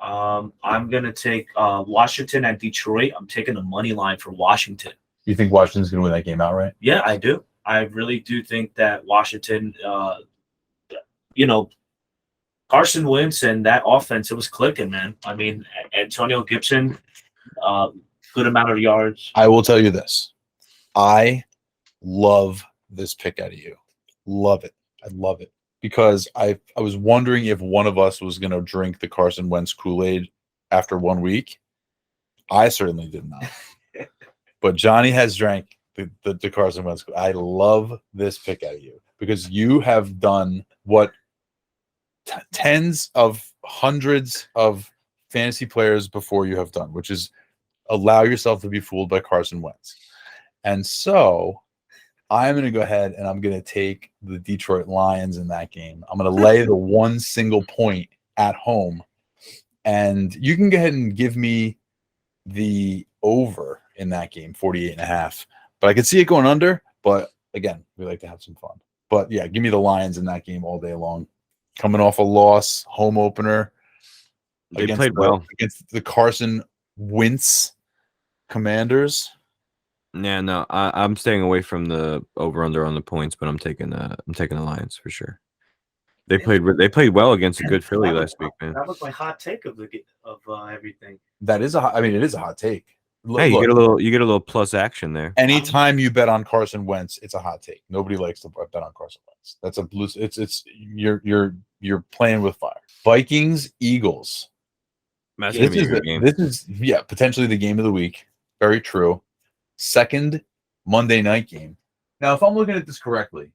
I'm gonna take Washington and Detroit. I'm taking the money line for Washington. You think Washington's gonna win that game outright? Yeah, I do. I really do think that Washington, Carson Wentz and that offense, it was clicking, man. I mean, Antonio Gibson, good amount of yards. I will tell you this. I love this pick out of you. Love it. I love it. Because I was wondering if one of us was going to drink the Carson Wentz Kool-Aid after 1 week. I certainly did not. But Johnny has drank the Carson Wentz. I love this pick out of you because you have done what tens of hundreds of fantasy players before you have done, which is allow yourself to be fooled by Carson Wentz. And so I'm going to go ahead and I'm going to take the Detroit Lions in that game. I'm going to lay the 1 single point at home. And you can go ahead and give me the over in that game, 48.5. But I could see it going under. But again, we like to have some fun. But yeah, give me the Lions in that game all day long. Coming off a loss, home opener. They played well against the Carson Wentz Commanders. Yeah, no, I'm staying away from the over under on the points, but I'm taking the Lions for sure. They played well against a good Philly last week, man. That was my hot take of everything. That is I mean, it is a hot take. Hey, you Look, get a little plus action there. anytime you bet on Carson Wentz, it's a hot take. Nobody likes to bet on Carson Wentz. That's a blue. It's you're playing with fire. Vikings, Eagles. That's Yeah, gonna be a good game. This is potentially the game of the week. Very true. Second Monday night game. Now, if I'm looking at this correctly,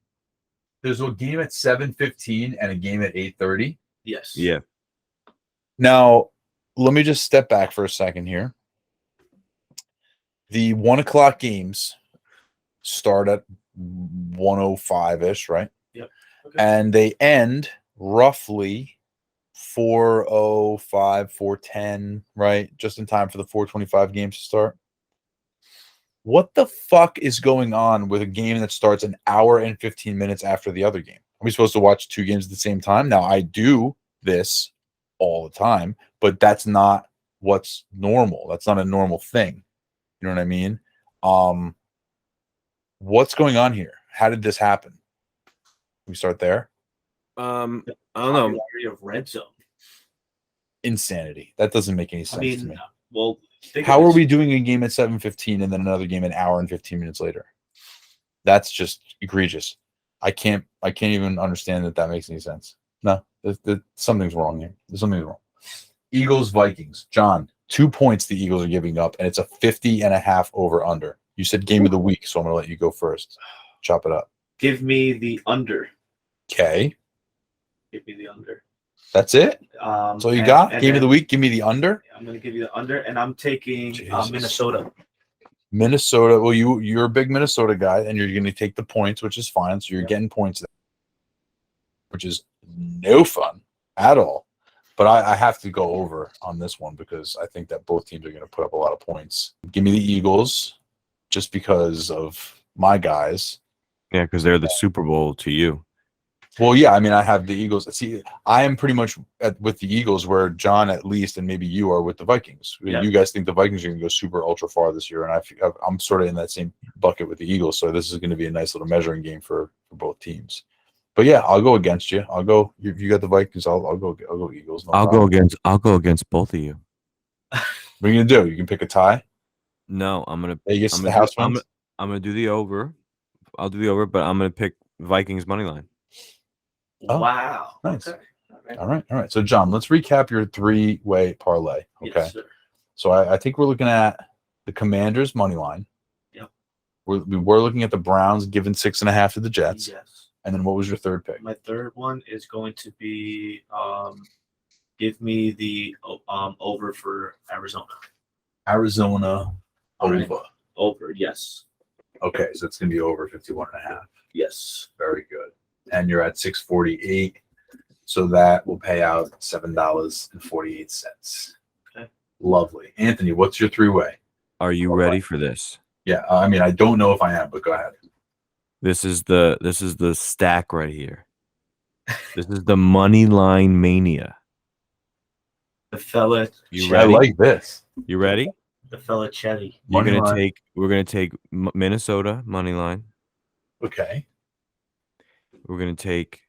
there's a game at 7:15 and a game at 8:30. Yes. Yeah. Now, let me just step back for a second here. The 1:00 games start at 1:05 ish, right? Yep. Okay. And they end roughly 4:05, 4:10, right? Just in time for the 4:25 games to start. What the fuck is going on with a game that starts an hour and 15 minutes after the other game? Are we supposed to watch two games at the same time? Now, I do this all the time, but that's not what's normal. That's not a normal thing. You know what I mean? What's going on here? How did this happen? Can we start there? I don't know. Popularity of red zone. Insanity. That doesn't make any sense I to mean, me. well, think How of are this. we doing a game at 7:15 and then another game an hour and 15 minutes later? That's just egregious. I can't even understand that makes any sense. No, something's wrong here. There's something wrong. Eagles, Vikings. John, 2 points the Eagles are giving up, and it's a 50.5 over under. You said game of the week, so I'm going to let you go first. Chop it up. Give me the under. Okay. Give me the under. That's it? So you got game of the week. Give me the under. I'm going to give you the under, and I'm taking Jesus. Minnesota. Minnesota. Well, you're a big Minnesota guy, and you're going to take the points, which is fine. So you're getting points, which is no fun at all. But I have to go over on this one because I think that both teams are going to put up a lot of points. Give me the Eagles just because of my guys. Yeah, because they're the Super Bowl to you. Well, yeah, I mean, I have the Eagles. See, I am pretty much with the Eagles where John, at least, and maybe you are with the Vikings. Yeah. You guys think the Vikings are going to go super ultra far this year, and I'm sort of in that same bucket with the Eagles. So this is going to be a nice little measuring game for both teams. But yeah, I'll go against you. I'll go. You got the Vikings. I'll go Eagles. No problem. I'll go against both of you. What are you gonna do? You can pick a tie. No, I'm gonna Vegas, I'm the gonna, house do, I'm, wins. I'm gonna do the over. I'll do the over, but I'm gonna pick Vikings money line. Oh, Wow. nice. Okay. All right. So John, let's recap your three-way parlay. Okay. Yes, sir. So I think we're looking at the Commanders money line. Yep. We were looking at the Browns giving 6.5 to the Jets. Yes. And then what was your third pick? My third one is going to be give me the over for Arizona. Arizona All right. over. Over, yes. Okay, so it's gonna be over 51.5. Yes. Very good. And you're at 648. So that will pay out $7.48. Okay. Lovely. Anthony, what's your three-way? Are you ready for this? Yeah, I mean, I don't know if I am, but go ahead. This is the stack right here. This is the money line mania. The fella. You Chetty. ready? I like this. You ready? The fella Chetty. We're Money line. gonna take Minnesota money line. Okay. We're gonna take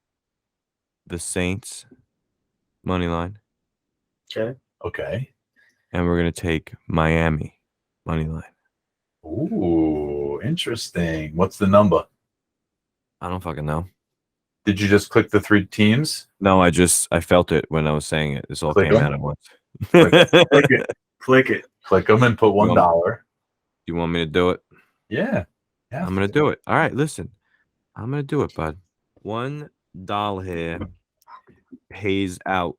the Saints money line, Okay. Okay. and we're gonna take Miami money line. Ooh, interesting. What's the number? I don't fucking know. Did you just click the three teams? No, I felt it when I was saying it. This all Click came 'em. out at once. Click it. Click it. Click them and put $1. You want me to do it? Yeah. I'm gonna do it. All right, listen. I'm gonna do it, bud. $1 here pays out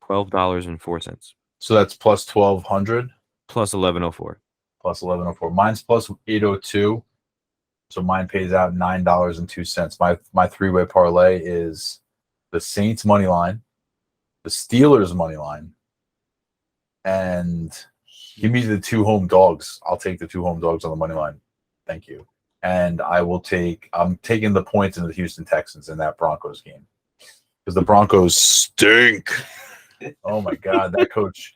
$12.04 So that's plus 1,200 plus 1104. plus 1104. Mine's plus 802. So mine pays out $9.02. My three-way parlay is the Saints money line, the Steelers money line, and give me the two home dogs. I'll take the two home dogs on the money line. Thank you. And I'm taking the points in the Houston Texans in that Broncos game because the Broncos stink. Oh my God, that coach,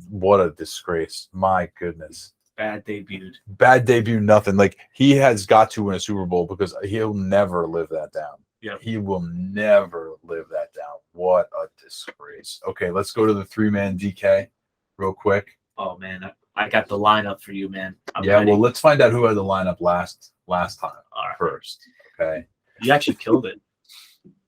what a disgrace. My goodness. Bad debuted. Bad debut, nothing. Like he has got to win a Super Bowl because he'll never live that down. Yeah. He will never live that down. What a disgrace. Okay, let's go to the 3-man DK real quick. Oh man, I got the lineup for you, man. I'm Yeah, ready. well, let's find out who had the lineup last time All right. first. Okay. You actually killed it.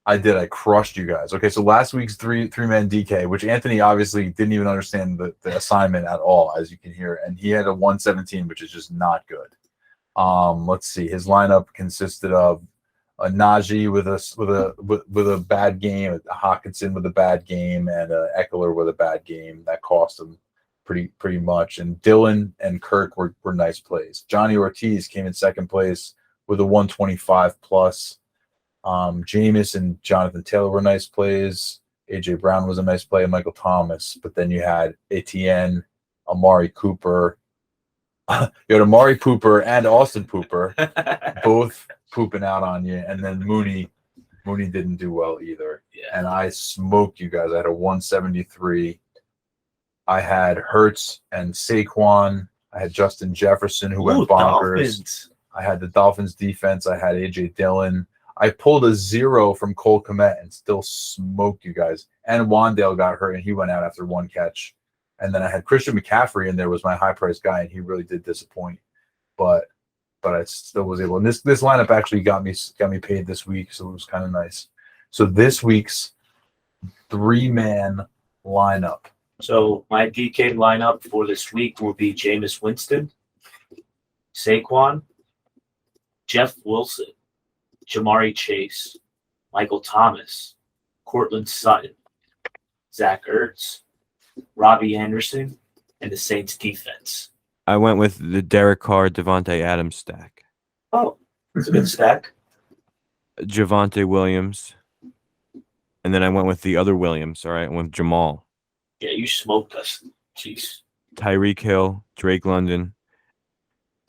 I did. I crushed you guys. Okay, so last week's three-man DK, which Anthony obviously didn't even understand the assignment at all, as you can hear, and he had a 117, which is just not good. Let's see. His lineup consisted of a Najee with a bad game, a Hawkinson with a bad game, and a Eckler with a bad game. That cost him pretty much. And Dylan and Kirk were nice plays. Johnny Ortiz came in second place with a 125 plus. Jameis and Jonathan Taylor were nice plays. AJ Brown was a nice play, and Michael Thomas. But then you had Etienne, Amari Cooper. You had Amari Cooper and Austin Cooper both pooping out on you, and then Mooney didn't do well either. Yeah. And I smoked you guys. I had a 173. I had Hurts and Saquon. I had Justin Jefferson, who went bonkers. Dolphins. I had the Dolphins defense. I had AJ Dillon. I pulled a 0 from Cole Kmet and still smoked you guys. And Wandale got hurt, and he went out after one catch. And then I had Christian McCaffrey, and there was my high-priced guy, and he really did disappoint. But I still was able. And this lineup actually got me paid this week, so it was kind of nice. So this week's 3-man lineup. So my DK lineup for this week will be Jameis Winston, Saquon, Jeff Wilson, Jamari Chase, Michael Thomas, Cortland Sutton, Zach Ertz, Robbie Anderson, and the Saints defense. I went with the Derek Carr, Devontae Adams stack. Oh, it's a good stack. Javonte Williams. And then I went with the other Williams. All right. I went with Jamal. Yeah, you smoked us. Jeez. Tyreek Hill, Drake London.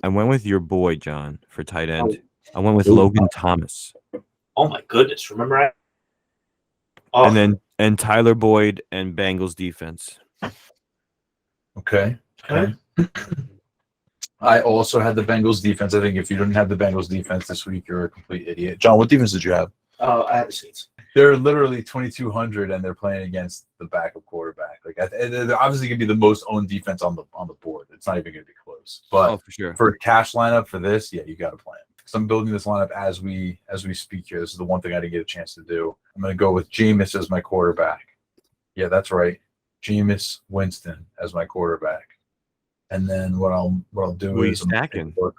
I went with your boy, John, for tight end. I went with Logan Thomas. Oh my goodness. Remember that? Oh, And Tyler Boyd and Bengals defense. Okay. I also had the Bengals defense. I think if you didn't have the Bengals defense this week, you're a complete idiot. John, what defense did you have? I had the Saints. They're literally 2,200, and they're playing against the backup quarterback. Like they're obviously going to be the most owned defense on the board. It's not even going to be close. But for sure. for a cash lineup for this, yeah, you got to plan. Because I'm building this lineup as we speak here. This is the one thing I didn't get a chance to do. I'm going to go with Jameis as my quarterback. Yeah, that's right. Jameis Winston as my quarterback. And then what I'll do Who are you is I'm gonna stacking? take a look.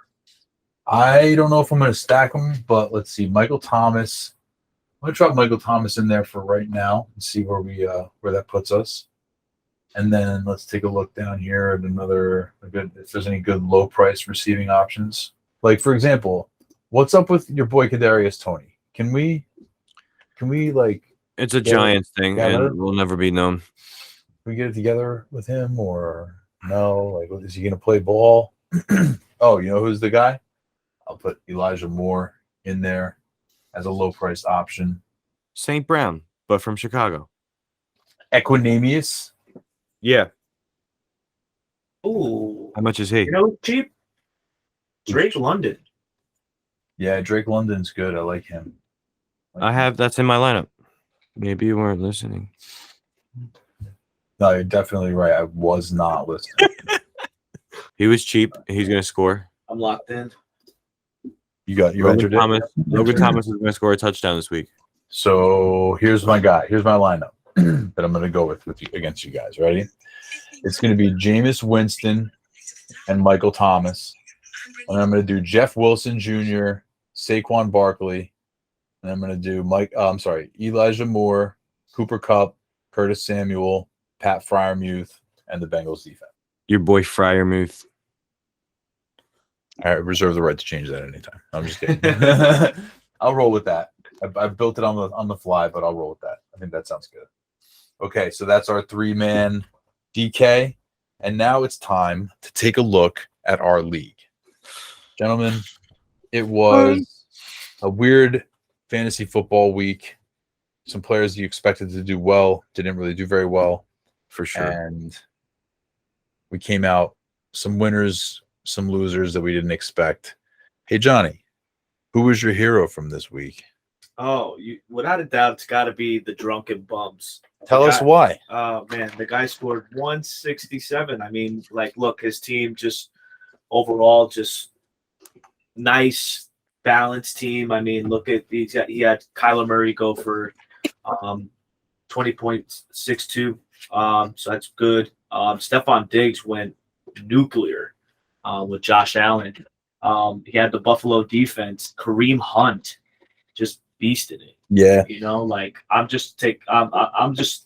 I don't know if I'm going to stack them, but let's see. Michael Thomas. I'm going to drop Michael Thomas in there for right now and see where that puts us. And then let's take a look down here at if there's any good low price receiving options. Like for example, what's up with your boy Kadarius Toney? Can we like It's a Yeah. Giants thing, Yeah. and will never be known. we get it together with him or no? Like, is he going to play ball? Oh, you know who's the guy? I'll put Elijah Moore in there as a low-priced option. St. Brown, but from Chicago. Equinemius. Yeah. Ooh. How much is he? You know who's cheap? Drake London. Yeah, Drake London's good. I like him. That's in my lineup. Maybe you weren't listening. No, you're definitely right. I was not listening. He was cheap. He's going to score. I'm locked in. You Logan entered it. Thomas is going to score a touchdown this week. So here's my guy. Here's my lineup that I'm going to go with you against you guys. Ready? It's going to be Jameis Winston and Michael Thomas. And I'm going to do Jeff Wilson Jr., Saquon Barkley, and I'm going to do Elijah Moore, Cooper Kupp, Curtis Samuel, Pat Fryermuth, and the Bengals defense. Your boy Fryermuth. I reserve the right to change that anytime. I'm just kidding. I'll roll with that. I built it on the fly, but I'll roll with that. I think that sounds good. Okay, so that's our 3-man DK, and now it's time to take a look at our league. Gentlemen, it was a weird fantasy football week. Some players you expected to do well didn't really do very well. For sure. And we came out some winners, some losers that we didn't expect. Hey, Johnny, who was your hero from this week? Oh, without a doubt, it's got to be the drunken bums. Tell us why. Oh man, the guy scored 167. I mean, like, look, his team just overall just nice, balanced team. I mean, look at he had Kyler Murray go for 20.62. So that's good. Stephon Diggs went nuclear with Josh Allen. He had the Buffalo defense. Kareem Hunt just beasted it. Yeah. You know, like I'm just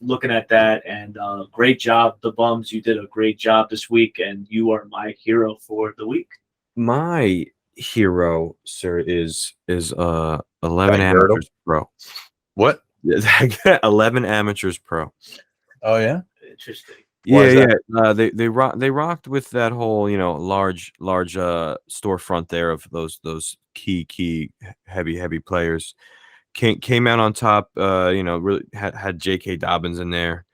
looking at that, and great job, the bums. You did a great job this week, and you are my hero for the week. My hero, sir, is 11 Guy amateurs pro. What? 11 amateurs pro. Oh, yeah? Interesting. Why is Yeah. They rocked with that whole, large storefront there of those key heavy players. Came out on top. Really had J.K. Dobbins in there,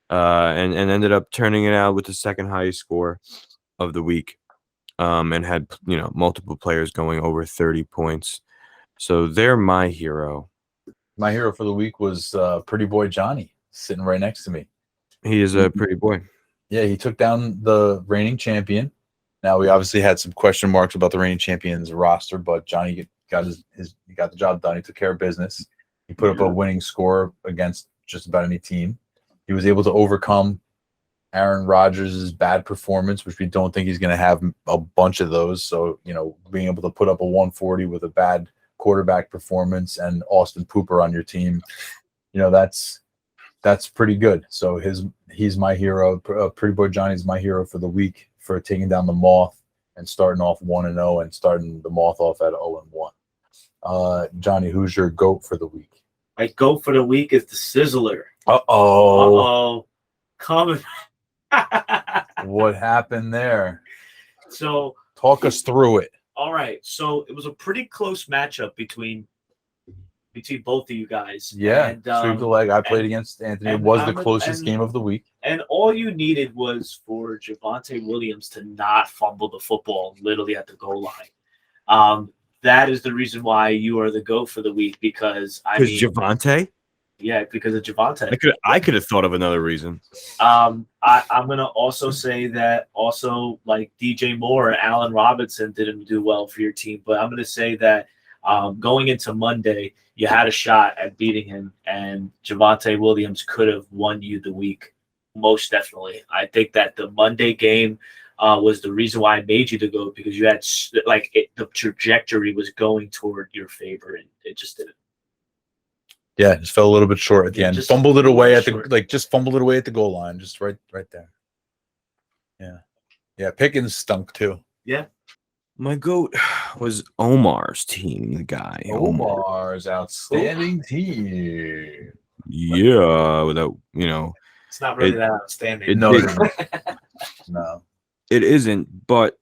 and ended up turning it out with the second highest score of the week, and had multiple players going over 30 points. So they're my hero. My hero for the week was Pretty Boy Johnny, sitting right next to me. He is a pretty boy. Yeah, he took down the reigning champion. Now, we obviously had some question marks about the reigning champion's roster, but Johnny got he got the job done. He took care of business. He put up a winning score against just about any team. He was able to overcome Aaron Rodgers' bad performance, which we don't think he's going to have a bunch of those. So, being able to put up a 140 with a bad quarterback performance and Austin Pooper on your team, that's pretty good. So he's my hero. Pretty Boy Johnny's my hero for the week for taking down the Moth and starting off 1-0 and starting the Moth off at 0-1. Johnny, who's your GOAT for the week? My GOAT for the week is the Sizzler. Uh-oh. Coming. What happened there? So talk us through it. All right. So it was a pretty close matchup between both of you guys. Yeah. And, sweep the leg. I played against Anthony. It was the closest game of the week. And all you needed was for Javonte Williams to not fumble the football literally at the goal line. That is the reason why you are the GOAT for the week, because Javonte? Yeah, because of Javonte. I could have thought of another reason. I'm gonna also say that also, like, DJ Moore and Allen Robinson didn't do well for your team, but I'm gonna say that going into Monday, you had a shot at beating him, and Javonte Williams could have won you the week, most definitely. I think that the Monday game was the reason why I made you the GOAT, because you had the trajectory was going toward your favor, and it just didn't. Yeah, just fell a little bit short at the end. Fumbled it away just fumbled it away at the goal line, just right there. Yeah. Pickens stunk too. Yeah. My GOAT was Omar's team, the guy. Omar's outstanding team. Yeah, without it's not really that outstanding. No. It isn't, but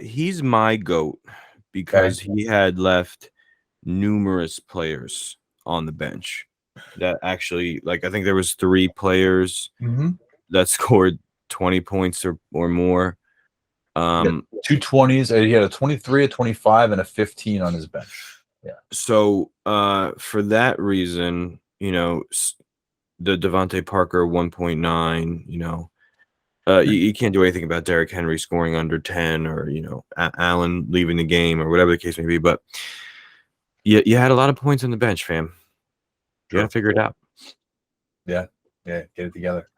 he's my GOAT because he had left numerous players on the bench that actually, I think there was 3 players that scored 20 points or more. 2 20s. He had a 23, a 25, and a 15 on his bench. Yeah. So for that reason, the Devontae Parker 1.9, you can't do anything about Derrick Henry scoring under 10 or, Allen leaving the game or whatever the case may be. But you had a lot of points on the bench, fam. You got to figure it out. Yeah, get it together.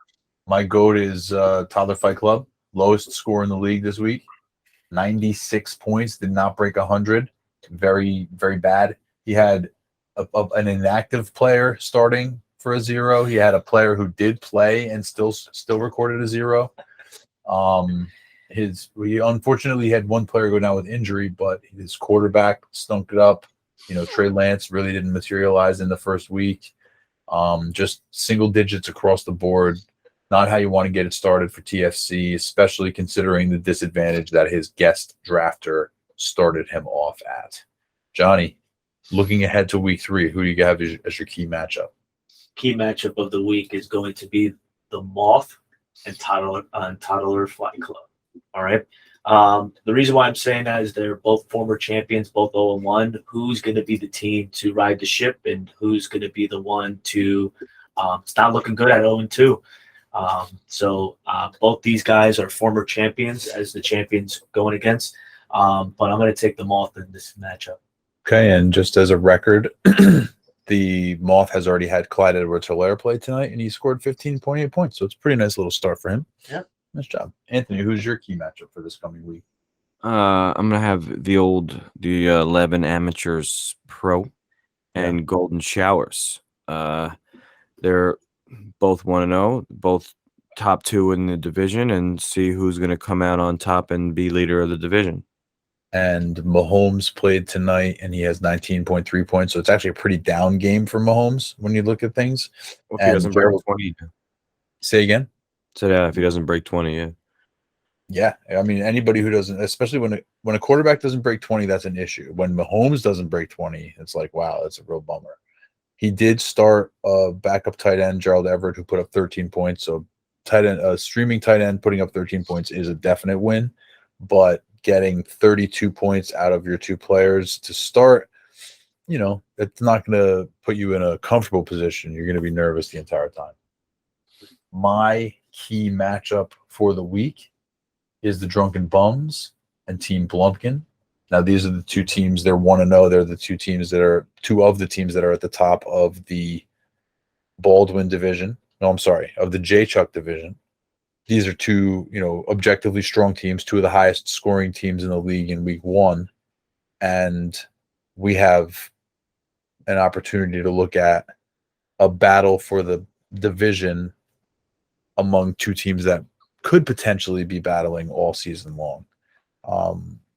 My GOAT is Toddler Fight Club. Lowest score in the league this week. 96 points. Did not break 100. Very, very bad. He had an inactive player starting for a 0. He had a player who did play and still recorded a 0. We unfortunately had one player go down with injury, but his quarterback stunk it up. Trey Lance really didn't materialize in the first week. Just single digits across the board. Not how you want to get it started for TFC, especially considering the disadvantage that his guest drafter started him off at. Johnny, looking ahead to week 3, who do you have as your key matchup? Key matchup of the week is going to be the Moth and Toddler Flight Club. All right. The reason why I'm saying that is they're both former champions, both 0-1. Who's going to be the team to ride the ship, and who's going to be the one to start looking good at 0-2? Both these guys are former champions as the champions going against. But I'm going to take the Moth in this matchup. Okay, and just as a record, the Moth has already had Clyde Edwards-Helaire play tonight, and he scored 15.8 points. So it's a pretty nice little start for him. Yeah. Nice job. Anthony, who's your key matchup for this coming week? I'm gonna have the 11 Amateurs Pro and Golden Showers. They're both 1-0, both top 2 in the division, and see who's gonna come out on top and be leader of the division. And Mahomes played tonight, and he has 19.3 points. So it's actually a pretty down game for Mahomes when you look at things. If he doesn't break Gerald- 20, Say again? so yeah, if he doesn't break 20, yeah. Yeah, I mean, anybody who doesn't, especially when a quarterback doesn't break 20, that's an issue. When Mahomes doesn't break 20, it's like, wow, that's a real bummer. He did start a backup tight end, Gerald Everett, who put up 13 points. So streaming tight end putting up 13 points is a definite win, but getting 32 points out of your 2 players to start, it's not going to put you in a comfortable position. You're going to be nervous the entire time. My key matchup for the week is the Drunken Bums and Team Blumpkin. Now, these are the 2 teams. They're 1-0. They're the 2 teams that are 2 of the teams that are at the top of the Baldwin division. No, I'm sorry, of the J-Chuck division. These are 2, objectively strong teams, 2 of the highest scoring teams in the league in week 1. And we have an opportunity to look at a battle for the division among 2 teams that could potentially be battling all season long.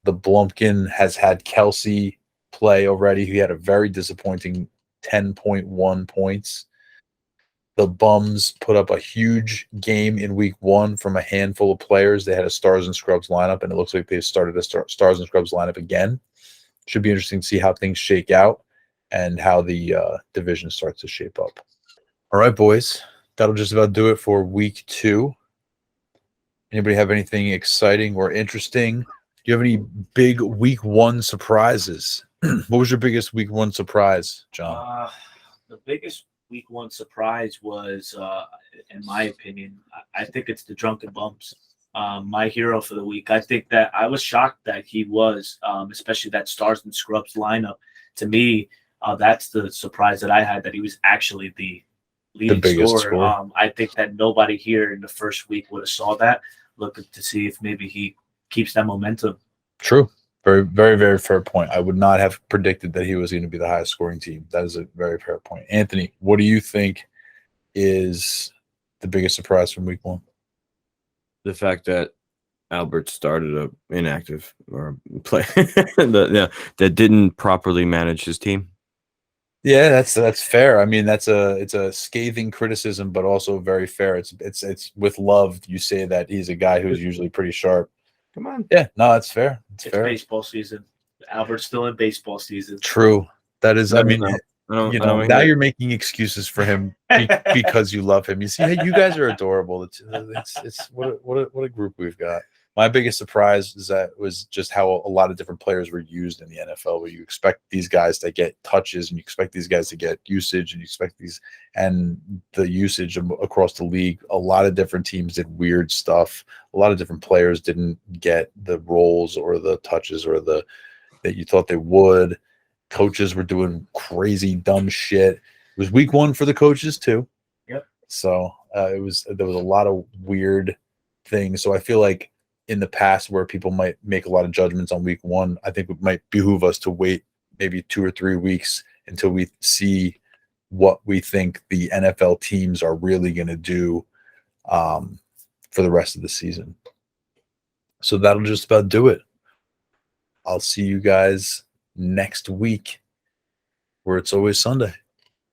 The Blumpkin has had Kelsey play already. He had a very disappointing 10.1 points. The Bums put up a huge game in week 1 from a handful of players. They had a Stars and Scrubs lineup, and it looks like they started a Stars and Scrubs lineup again. Should be interesting to see how things shake out and how the division starts to shape up. All right, boys. That'll just about do it for week 2. Anybody have anything exciting or interesting? Do you have any big week 1 surprises? What was your biggest week 1 surprise, John? The biggest week 1 surprise was, in my opinion, I think it's the Drunken Bums. My hero for the week. I think that I was shocked that he was, especially that Stars and Scrubs lineup. To me, that's the surprise that I had, that he was actually the leading biggest scorer. scorer. I think that nobody here in the first week would have saw that. Looking to see if maybe he keeps that momentum. True. Very, very, very fair point. I would not have predicted that he was going to be the highest scoring team. That is a very fair point. Anthony, what do you think is the biggest surprise from week 1? The fact that Albert started a inactive or play that didn't properly manage his team. Yeah, that's fair. I mean, it's a scathing criticism, but also very fair. It's with love. You say that he's a guy who's usually pretty sharp. Come on. Yeah, no, that's fair. It's It's fair. baseball season. Albert's still in baseball season. True. That is. I mean, I don't now hear- you're making excuses for him because you love him. You see, hey, you guys are adorable. It's what a group we've got. My biggest surprise was just how a lot of different players were used in the NFL, where you expect these guys to get touches and you expect these guys to get usage and you expect the usage across the league. A lot of different teams did weird stuff. A lot of different players didn't get the roles or the touches or that you thought they would. Coaches were doing crazy, dumb shit. It was week 1 for the coaches too. Yep. So there was a lot of weird things. So I feel like in the past where people might make a lot of judgments on week 1, I think it might behoove us to wait maybe 2 or 3 weeks until we see what we think the NFL teams are really going to do for the rest of the season. So that'll just about do it. I'll see you guys next week, where it's always Sunday.